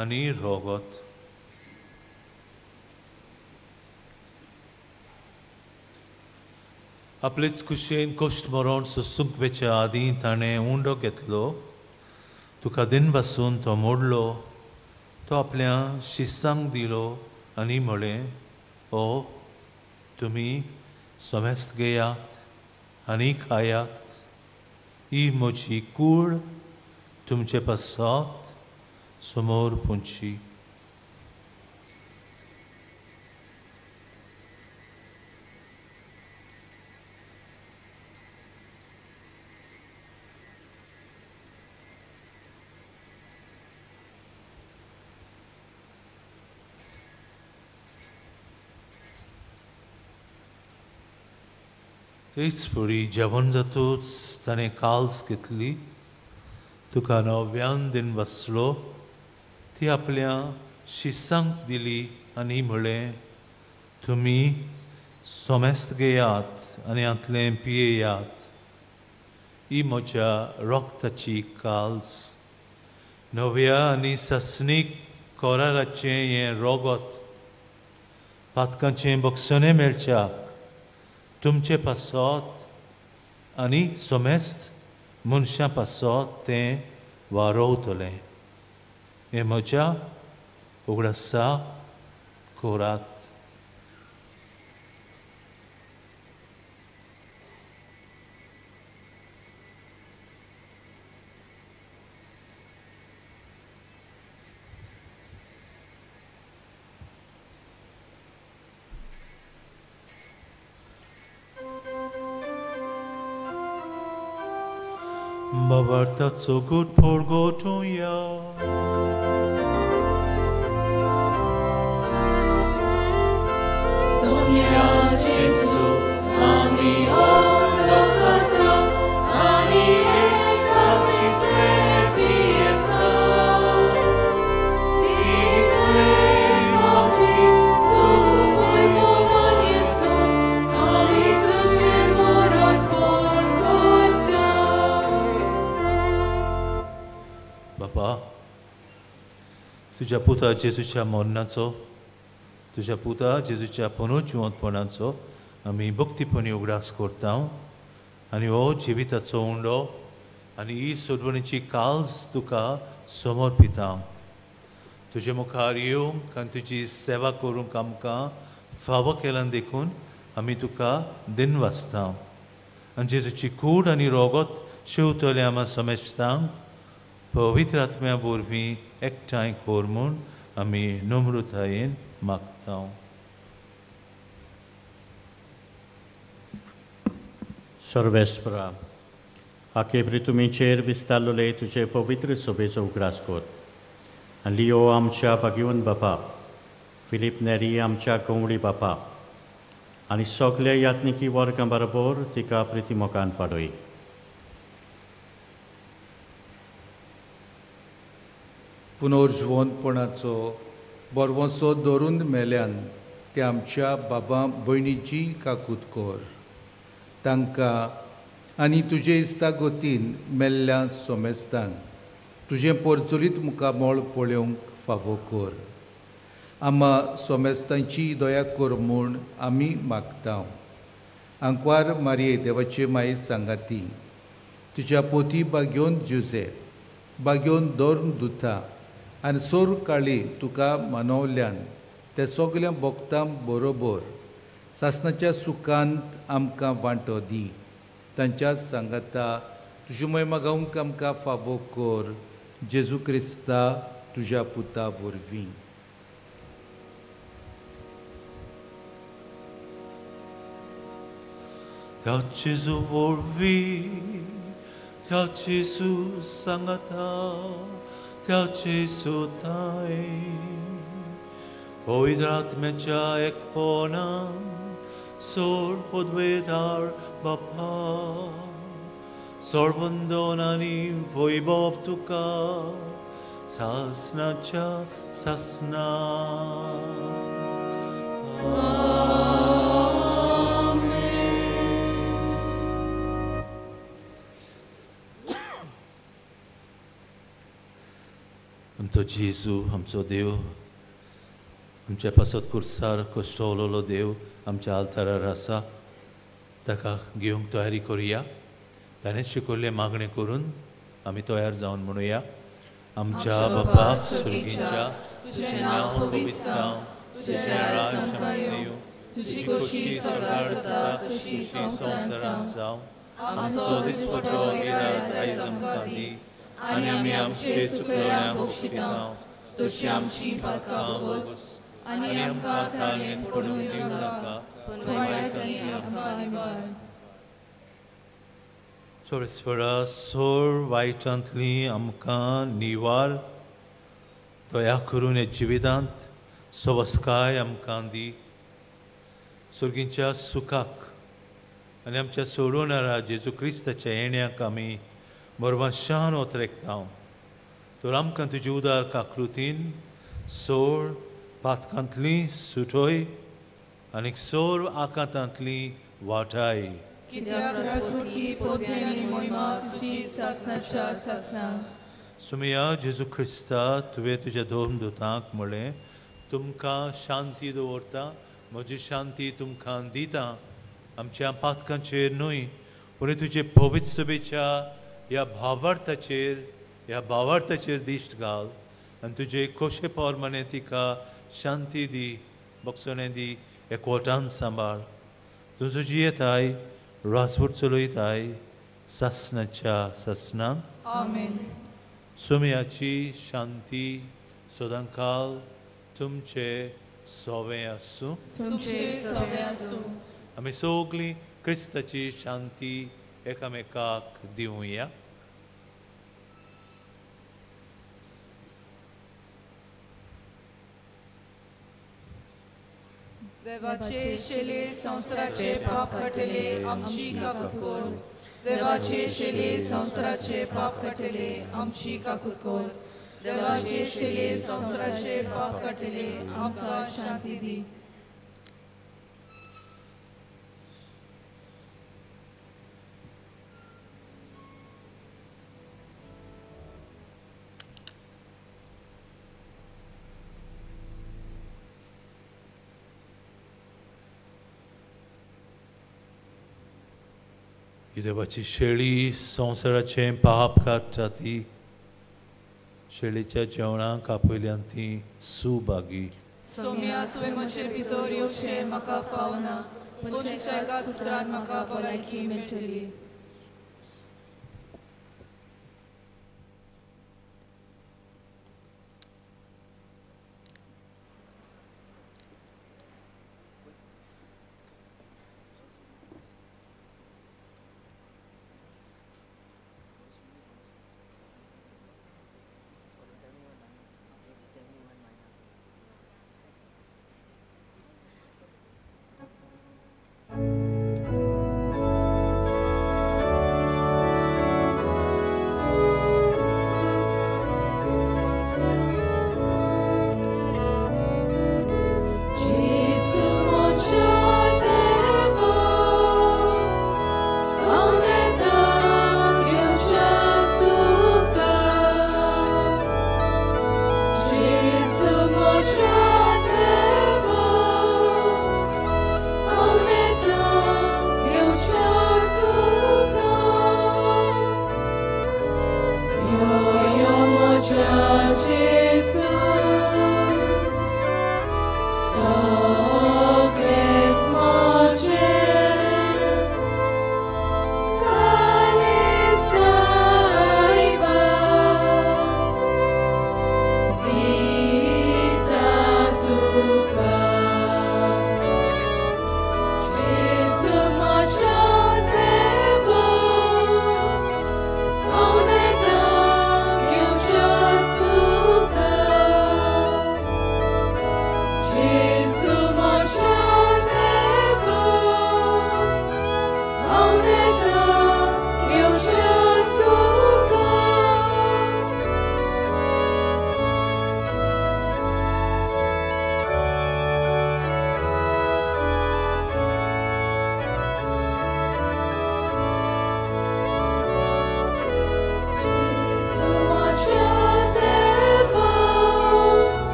आनी रोगत. आपलेच कुशेन कश्ट मरोन सुंकवेच्या आदीं ताणें उंडो घेतलो. तुका दिन बसून तो मोडलो. तो आपल्या शिसांक दिलो आनी म्हळें, ओ तुमी सोमेस्त घेयात आनी खायात. ही म्हजी कूड तुमचे पासत समोर पुंची. तेच परी जेवण जातूच ताणें काल्स घेतली. तुका नव्यान दिन बसलो. ती आपल्या शिसांक दिली आनी म्हळें, तुमी सोमेस्त घेयात आनी हातलें पियेयात. ही म्हज्या रोगताची काल्स. नव्या आनी ससनीक कोराराचें हें रोगत पातकांचें बक्षणें मेळच्याक तुमचे पासत आनी सोमेस्त मनशां पासत तें वारोवतलें. हें म्हज्या उगडासा कोरात. Bavartaco gut porgotoja.
Somnia Jesu, ami odlokata, ani ekaci plebieka. Ikre mauti, tu moj povanje som, ami tuče morat porgota.
बापा तुज्या पुता जेजूच्या मरणाचो तुज्या पुता जेजूच्या पुनरुज्जीवनपणाचो आमी भक्तीपणी उगडास करता आनी हो जिविताचो उंडो आनी ही सोडवणीची काल्स तुका समर्पिता. तुजे मुखार येवंक आनी तुजी सेवा करूंक आमकां फावो केल्यान देखून आमी तुका दिन वाचता. आनी जेजूची कूड आनी रोगत शेवतले आमा समेस्तांक पवित्र आत्म्या वरवीं एकठांय कोर म्हूण आमी नम्रतायेन मागता.
सर्वेस्परा आखे तुमीचेर विस्तारलोले तुजे पवित्र सभेचो उगडास कर. आनी लिओ आमच्या भाग्यवन बापा, फिलीप नेरी आमच्या गवळी बापा आनी सगल्या यात्निकी वर्गां बरोबर तिका प्रितीमोगान वाडय.
पुनर्जीवनपणाचो बरवंसो दवरून मेल्यान ते आमच्या बाबा भयणीची काकूत कर. तांकां आनी तुजे इश्टागतीन मेल्ल्या सोमेस्तांक तुजें परचुलीत मुखामोळ पळोवंक फावो कर. आमा सोमेस्तांची दया कर म्हूण आमी मागता. आंकवार मारये देवाचे माये सांगाती, तुज्या पोती बाग्योन जुजे बाग्योन दोर्न दुता आनी सोर काळी तुका मानवल्यान ते सगल्या भक्तां बरोबर सासणाच्या सुखांत आमकां वांटो दी. तांच्या सांगाता तुजी महिमा गावंक आमकां फावो कर. जेजू क्रिस्ता तुज्या पुता वरवीं.
त्या जेजू वरवीं, त्या जेजू सांगाता, त्या जेजू ताय पवित्र आत्म्याच्या एकपणान सोड पदवेदार बापा सर्वंदन आनी वैभव तुका सासनाच्या सासना. आमचो जेजू, आमचो देव, आमच्या पासत कुर्सार कश्टवलोलो देव आमच्या आल्तारार आसा. ताका घेवंक तयारी करुया. ताणें शिकयल्ले मागणे करून आमी तयार जावन म्हणुया. आमच्या बापा स्वर्गीच्या, तुजें नांव पवित्र जावं, तुजें राज्य येवं, तुजी खोशी स्वर्गार जाता तशी संवसारांत जावं. आमचो दिसपटो गिराय आयज आमकां दी आनी आमी आमचे चुकल्यांक बक्षिता तशी आमची पातकां बगस आनी आमकां ताळयेंत पडूंक दिवं नाका पूण वायटांतल्यान आमकां निवार. सोरेस्परा सोर वायटांतली आमकां निवार. दया करून हे जिवितांत सवस्काय आमकां दी. सुर्गींच्या सुखाक आनी आमच्या सोडवणारा जेजू क्रिस्ताच्या येण्याक आमी बरवाशान ओतरेकता. तर आमकां तुजी उदार काकृतीन सोड पातकांतली सुटोय आनी सोर आकांतांतली वाटाय.
कित्याक राजवटी पदवी आनी मोहिमा तुजी सासणाच्या सासना.
सुमया जेजू क्रिस्ता तुवें तुज्या दोन दुतांक म्हणलें, तुमकां शांती दवरता, म्हजी शांती तुमकां दिता. आमच्या पातकांचेर न्हय पूण तुजे पवित्र सभेच्या ह्या भावार्थाचेर दिश्ट घाल आनी तुजे कोशे पोरमाने तिका शांती दी, बक्षणे दी, एकवटान सांबाळ. तुजो जी येताय रासवट चलयताय सासणाच्या सासनांक.
आमेन.
सुमयाची शांती सदांकाल तुमचे सोवे आसूं.
तुमचे सोवे आसूं.
आमी सगळीं क्रिस्ताची शांती एकामेकाक दिवया.
देवाचे शेले संवसाराचे पाप काटले आमची काकूत कर. देवाचे शेले संवसाराचे पाप काटले आमची काकूत कर. देवाचे शेले संवसाराचे पाप काटले आमकां शांती दी.
की देवाची शेळी संवसाराचें पाप काडटा ती शेळीच्या जेवणाक आपयल्यान ती सुभागी.
सोम्या तुवें म्हजे भितर येवचें म्हाका फावना, पूण तुज्या एका उतरान म्हाका भलायकी मेळटली.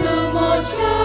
So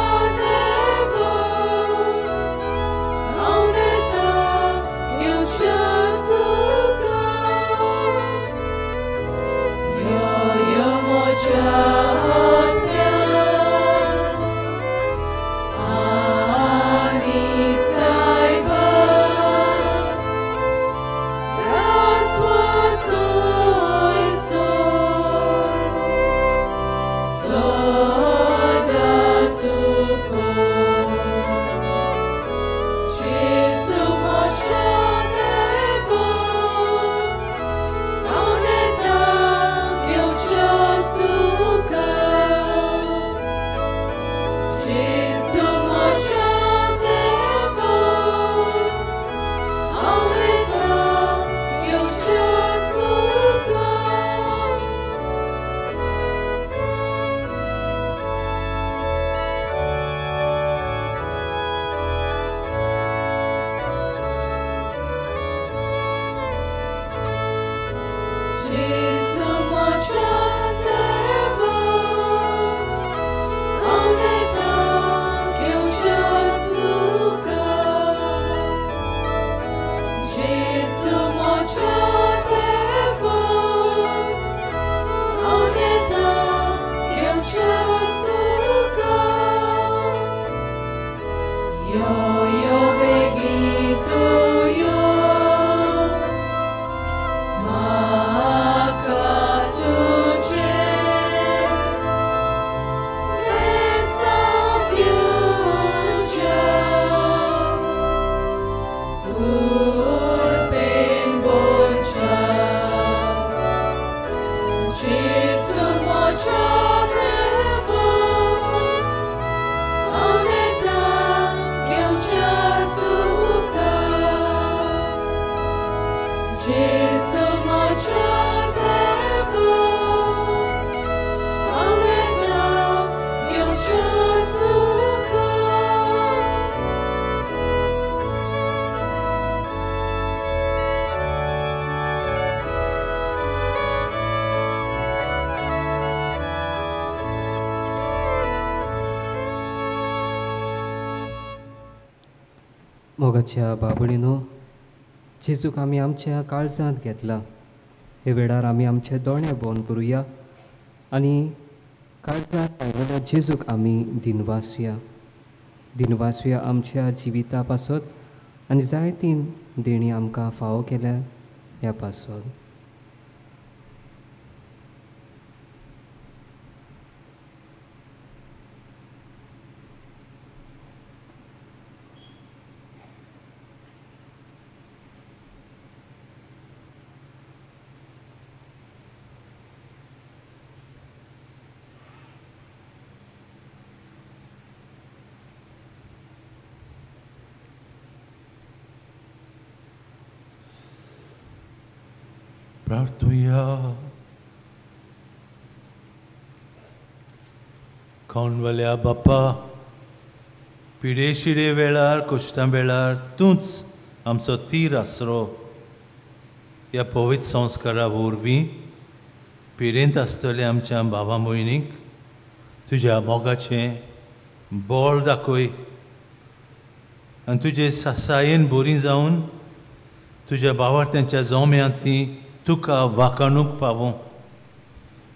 मोगाच्या बाबडीनो, जेजूक आमी आमच्या काळजांत घेतला. हे वेळार आमी आमचे दोळे बंद करुया आनी काळजांत आयिल्ल्या जेजूक आमी दिनवासुया आमच्या जिविता पासत आनी जायती देणी आमकां फावो केल्या ह्या पासत.
प्रार्थुया. खावनवाल्या बाप्पा, पिडे शिडे वेळार कश्टां वेळार तूंच आमचो तीर आसरो. ह्या पवित्र संस्कारा वरवीं पिडेंत आसतल्या आमच्या भावा भयणीक तुज्या मोगाचें बळ दाखय आनी तुजे सासायेन बरीं जावन तुज्या भावार्थ्यांच्या जोम्यांत ती तुका वाकाणूक पावो.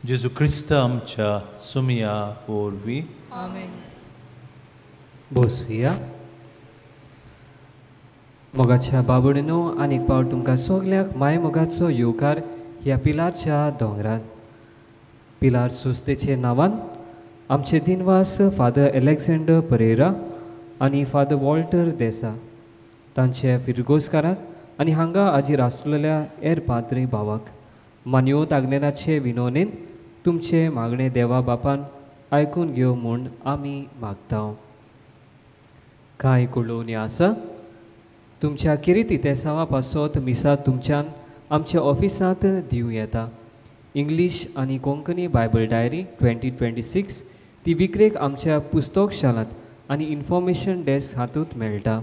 जेजू क्रिस्त आमच्या सुमया वरवीं.
आमेन.
बसुया. मोगाच्या बाबडीनो, आनीक पावट तुमकां सगल्यांक माय मोगाचो येवकार ह्या पिलारच्या दोंगरांत. पिलार सुस्तेचे नांवान आमचे दिनवास फादर एलेक्झांडर परेरा आनी फादर वॉल्टर देसा, तांचे फिरगोसकाराक आनी हांगा हाजीर आसलेल्या हेर पाद्री भावाक मानयोत आग्नेलाचे विनोनेन तुमचे मागणे देवा बापान आयकून घेव म्हूण आमी मागता. कांय कुळोवणी आसा तुमच्या किरितितेसावा पासत मिसा तुमच्यान आमच्या ऑफिसांत दिवं येता. इंग्लीश आनी कोंकणी बायबल डायरी 2026 ती विक्रेक आमच्या पुस्तकशालांत आनी इन्फॉर्मेशन डेस्क हातूंत मेळटा.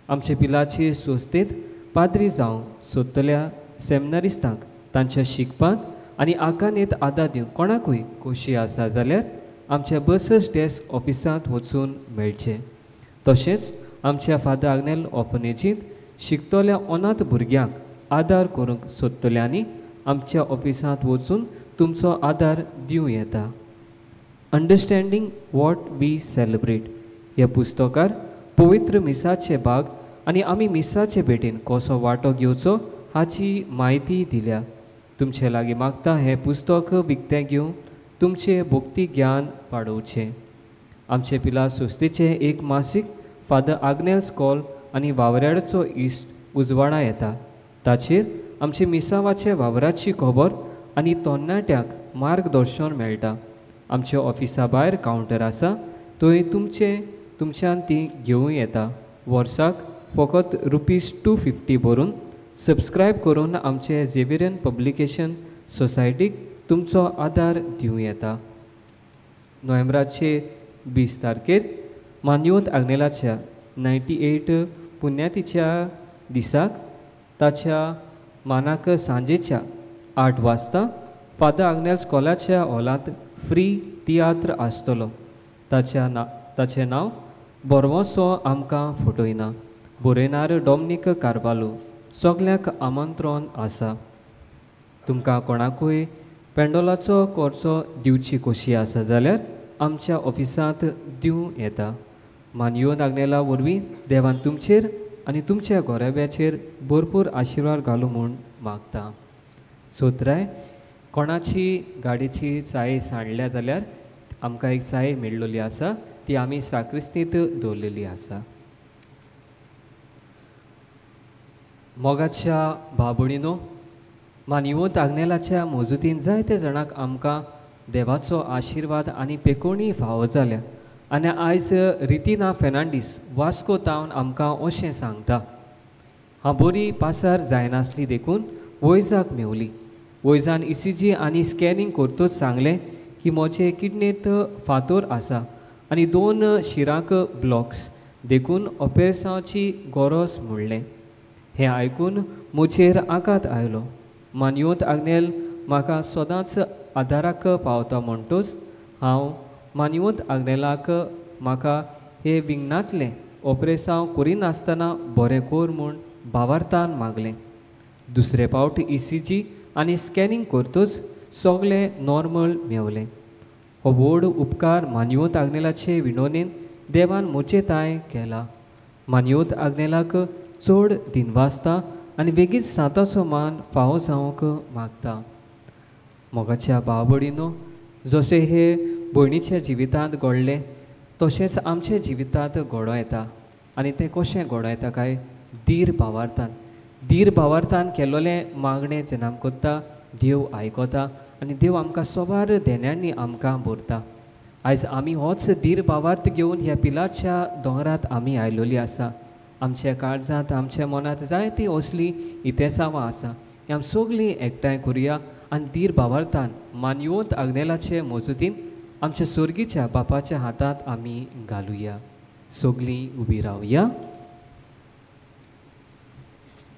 आमचे पिलाची सोस्तेत पाद्री जावं सोदतल्या सेमिनारिस्तांक तांच्या शिकपांत आनी आकानेत आदार दिवंक कोणाकूय खोशी आसा जाल्यार आमच्या बसस डेस्क ऑफिसांत वचून मेळचें. तशेंच आमच्या फादर आग्नेल ऑर्फनेजींत शिकतल्या अनाथ भुरग्यांक आदार करूंक सोदतल्यांनी आमच्या ऑफिसांत वचून तुमचो आदार दिवं येता. अंडरस्टँडींग वॉट वी सेलिब्रेट ह्या पुस्तकार पवित्र मिसाचे भाग आनी आमी मिसाचे भेटेन कसो वांटो घेवचो हाची म्हायती दिल्या. तुमचे लागीं मागता हें पुस्तक विकतें घेवन तुमचें भक्ती ज्ञान वाडोवचें. आमचे पिला सुस्तेचें एक मासीक फादर आग्नेल स्कॉल आनी वावऱ्याचो इश्ट उजवाडा येता. ताचेर आमचे मिसावाचे वावराची खबर आनी तरणाट्यांक मार्गदर्शन मेळटा. आमच्या ऑफिसा भायर कावंटर आसा, थंय तुमच्यान ती घेवूं येता. वर्साक फकत ₹250 भरून सबस्क्रायब करून आमचे झेवियरियन पब्लिकेशन सोसायटीक तुमचो आदार दिवं येता. नोव्हेंबराचे 20 तारखेर मान्योत आग्नेलाच्या 98 पुण्यतिथीच्या दिसाक ताच्या मानाक सांजेच्या 8 वाजता फादर आग्नेल स्कॉलाच्या हॉलांत फ्री तियात्र आसतलो. ताचें नांव बरवोसो आमकां फटयना. बरयणार डॉमिनिक कार्वालो. सगल्यांक आमंत्रण आसा. तुमकां कोणाकूय पेंडोलाचो खर्चो दिवची खोशी आसा जाल्यार आमच्या ऑफिसांत दिवं येता. मानयोन आग्नेला वरवीं देवान तुमचेर आनी तुमच्या गोरेब्याचेर भरपूर आशिर्वाद घालूं म्हूण मागता. सोत्राय कोणाची गाडयेची चाय सांडल्या जाल्यार आमकां एक चाय मेळ्ळली आसा, ती आमी साक्रिस्तींत दवरलेली आसा. मोगाच्या भाबणीनो, मानिवंत आग्नेलाच्या मोजूतीन जायते जाणांक आमकां देवाचो आशिर्वाद आनी पेकोवणी फावो जाल्या. आनी आयज रितिना फेर्नांडीस वास्को तावन आमकां अशें सांगता, हांव बरी पासार जायनासली देखून वैजाक मेवली. वैजान ECG आनी स्कॅनिंग करतूच सांगलें की म्हजे किडनींत फातोर आसा आनी 2 शिरांक ब्लॉक्स देखून ऑपेरेशनाची गरज म्हणलें. हें आयकून म्हजेर आघात आयलो. मानयोत आग्नेल म्हाका सदांच आदाराक पावता म्हणटूच हांव मानयोत आग्नेलाक म्हाका हे विंगनांतलें ऑपरेसांव करिनासतना बरें कोर म्हूण भावार्थान मागलें. दुसरे फावट ECG आनी स्कॅनिंग करतूच सगळें नॉर्मल मेवलें. हो व्हड उपकार मान्योत आग्नेलाचे विनोदीन देवान मोचेताय केला. मान्योत आग्नेलाक चड दिनवासता आनी बेगीन साताचो मान फावो जावंक मागता. मोगाच्या भाव भयणीनो, जशें हे भयणीच्या जिवितांत घडलें तशेंच आमच्या जिवितांत घडो येता. आनी तें कशें घडो येता काय धीर भावार्थान केल्लोलें मागणें जेन्ना आमी कोत्ता देव आयकता आनी देव आमकां सोबार देण्यांनी आमकां भरता. आयज आमी होच धीर भावार्थ घेवन ह्या पिलारच्या दोंगरांत आमी आयलोलीं आसा. आमच्या काळजांत आमच्या मनांत जायतीं असलीं इतेसांवां आसा. ही आमी सगळीं एकठांय करुया आनी धीर भावार्थान मान्योत आग्नेलाचे मजतीन आमच्या स्वर्गीच्या बापाच्या हातांत आमी घालुया. सगळीं उबी रावया.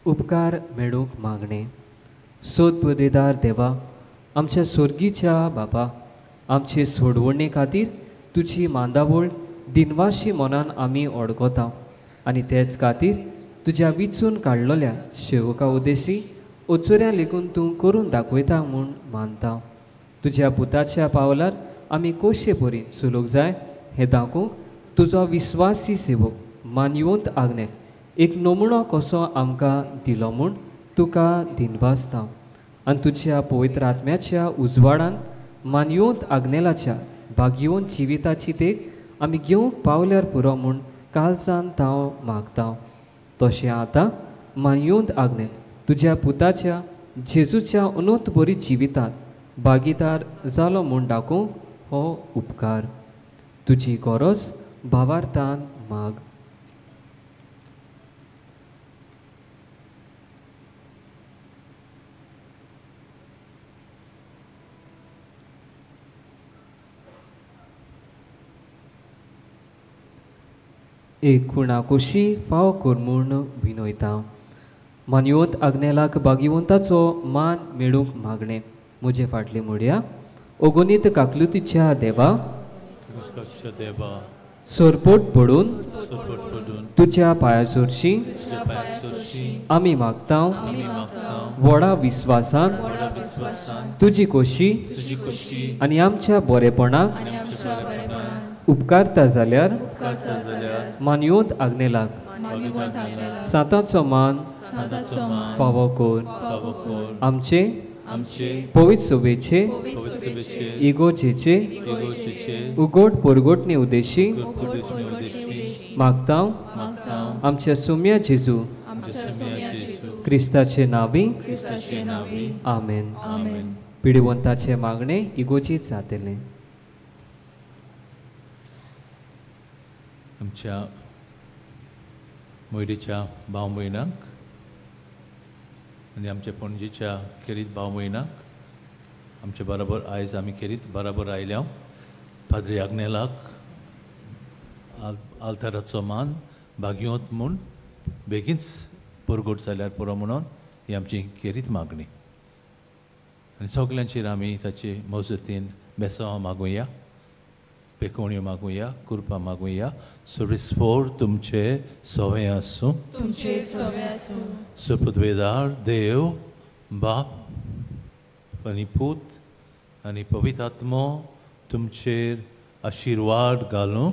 उपकार मेळूंक मागणें. सोदपदेदार देवा, आमच्या स्वर्गीच्या बापा, आमचे सोडवणे खातीर तुजी मांदावळ दिनवाशी मनान आमी ओळखता आनी तेच खातीर तुज्या विचून काडलोल्या सेवका उद्देशी ओचुऱ्या लेगून तूं करून दाखयता म्हूण मानता. तुज्या पुताच्या पावलार आमी कशे परी चलूंक जाय हें दाखोवंक तुजो विस्वासी सेवक मान्योत आग्नेक एक नमुनो कसो आमकां दिलो म्हूण तुका दिनवासता. आनी तुज्या पवित्र आत्म्याच्या उजवाडान मान्योत आग्नेलाच्या भाग्योन जिविताची तेग आमी घेवंक पावल्यार पुरो म्हूण कालचान हांव मागता. तशें आतां मान्योत आग्नेक तुज्या पुताच्या जेजूच्या अनोत बरी जिवितांत भागीदार जालो म्हूण दाखोवंक हो उपकार. तुजी गरज भावार्थान माग. एक खुणाकुशी फाव कर म्हूण विनयता. मान्योत आग्नेलाक भाग्यवंताचो मान मेळूंक मागणें. म्हजे फाटले म्हणया. ओगोनीत काकलुतीच्या देवा, सोरपोट पडून तुज्या पांयाचोरशी आमी मागता. व्हडा विस्वासान तुजी खोशी आनी आमच्या बरेपणाक उपकारता जाल्यार मान्योत आग्नेलाक साताचो मान फावो कर. आमचे पवित्र सोबेचे इगोजेचे उगोट पोरगोटने उद्देशी मागता. आमच्या सुम्या जेजू क्रिस्ताचे नावी आमेन. पिडीवंताचे मागणे इगोजीत जातले.
आमच्या मोयडेच्या भाव भयणांक आनी आमच्या पणजेच्या खेरीत भाव भयणांक आमचे बरोबर आयज आमी खेरीत बरोबर आयल्या. पाद्री आग्नेलाक आल्ताराचो मान भाग्योत म्हूण बेगीनच पुरगोट जाल्यार पुरो म्हणून ही आमची खेरीत मागणी. आनी सगल्यांचेर आमी ताचे मजतीन बेसांव मागुया, पेकोण्यो मागुया, कृपा मागुया. सुरिस्फोर तुमचे सोवे आसूं. सुपदवेदार देव बाप आनी पूत आनी पवित्र आत्मो तुमचेर आशिर्वाद घालूं.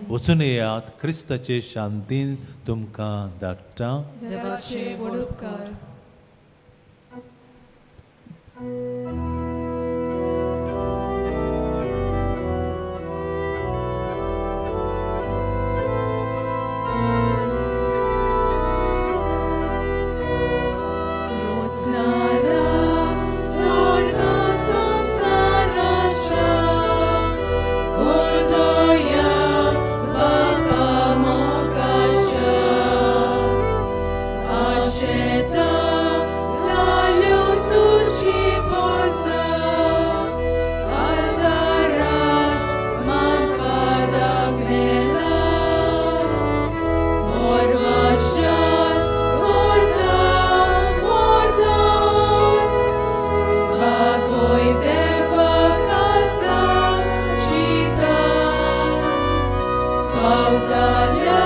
वचून येयात. क्रिस्ताचे शांतीन तुमकां धाडटा.
Pausa.